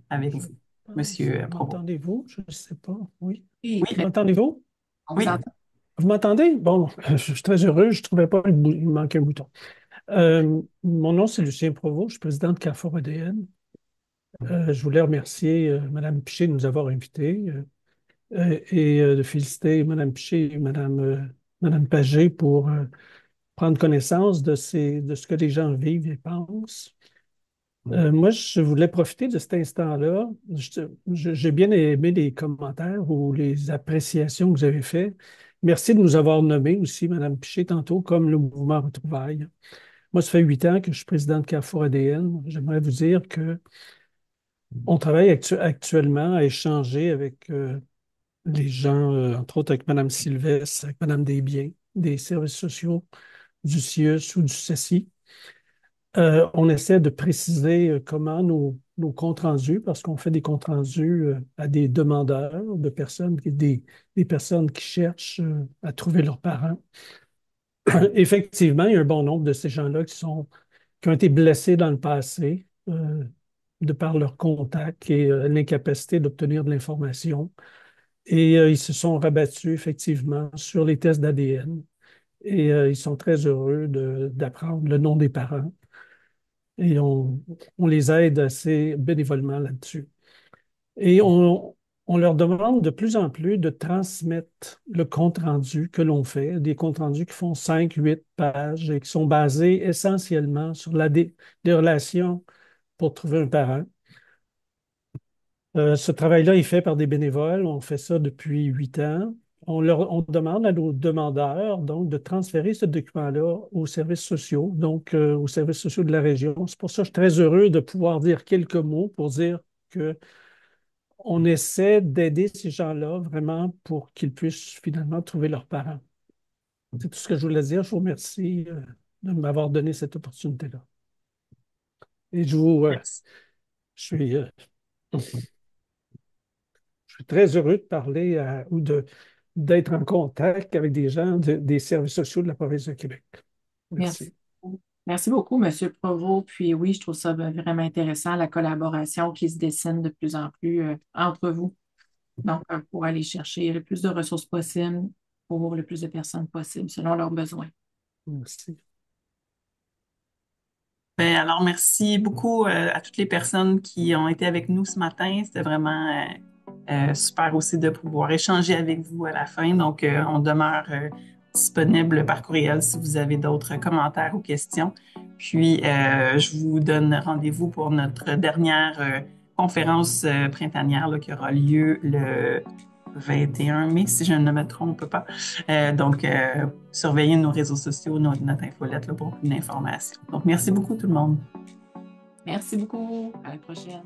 avec Je vous, pense. Monsieur Provost. M'entendez-vous? Je ne sais pas. Oui. Oui, Oui, M'entendez-vous? on vous oui, entend. Vous m'entendez? Bon, je suis très heureux. Je ne trouvais pas il me manquait un bouton. Mon nom, c'est Lucien Provost. Je suis président de Carrefour ADN. Je voulais remercier Mme Piché de nous avoir invités et de féliciter Mme Piché et Mme Pagé pour prendre connaissance de ce que les gens vivent et pensent. Moi, je voulais profiter de cet instant-là. J'ai bien aimé les commentaires ou les appréciations que vous avez faites. Merci de nous avoir nommés aussi, Mme Piché, tantôt, comme le mouvement Retrouvailles. Moi, ça fait 8 ans que je suis président de Carrefour ADN. J'aimerais vous dire que on travaille actuellement à échanger avec les gens, entre autres avec Mme Sylvestre, avec Mme Desbiens, des services sociaux du CIUS ou du CECI. On essaie de préciser comment nos comptes rendus, parce qu'on fait des comptes rendus à des demandeurs de personnes, des personnes qui cherchent à trouver leurs parents. Effectivement, il y a un bon nombre de ces gens-là qui ont été blessés dans le passé de par leur contact et l'incapacité d'obtenir de l'information. Et ils se sont rabattus effectivement sur les tests d'ADN. Et ils sont très heureux d'apprendre le nom des parents. Et on les aide assez bénévolement là-dessus. Et on leur demande de plus en plus de transmettre le compte-rendu que l'on fait, des comptes rendus qui font 5, 8 pages et qui sont basés essentiellement sur des relations pour trouver un parent. Ce travail-là est fait par des bénévoles. On fait ça depuis 8 ans. On demande à nos demandeurs donc de transférer ce document-là aux services sociaux, donc aux services sociaux de la région. C'est pour ça que je suis très heureux de pouvoir dire quelques mots pour dire que on essaie d'aider ces gens-là vraiment pour qu'ils puissent finalement trouver leurs parents. C'est tout ce que je voulais dire. Je vous remercie de m'avoir donné cette opportunité-là. Et Merci. je suis, je suis très heureux de parler d'être en contact avec des gens des services sociaux de la province de Québec. Merci. Merci. Merci beaucoup, Monsieur Provost. Puis oui, je trouve ça vraiment intéressant, la collaboration qui se dessine de plus en plus entre vous. Donc, pour aller chercher le plus de ressources possibles pour le plus de personnes possibles selon leurs besoins. Merci. Ben, alors, merci beaucoup à toutes les personnes qui ont été avec nous ce matin. C'était vraiment super aussi de pouvoir échanger avec vous à la fin. Donc, on demeure disponible par courriel si vous avez d'autres commentaires ou questions. Puis, je vous donne rendez-vous pour notre dernière conférence printanière là, qui aura lieu le 21 mai, si je ne me trompe pas. Donc, surveillez nos réseaux sociaux, notre infolette là, pour plus d'informations. Donc, merci beaucoup tout le monde. Merci beaucoup. À la prochaine.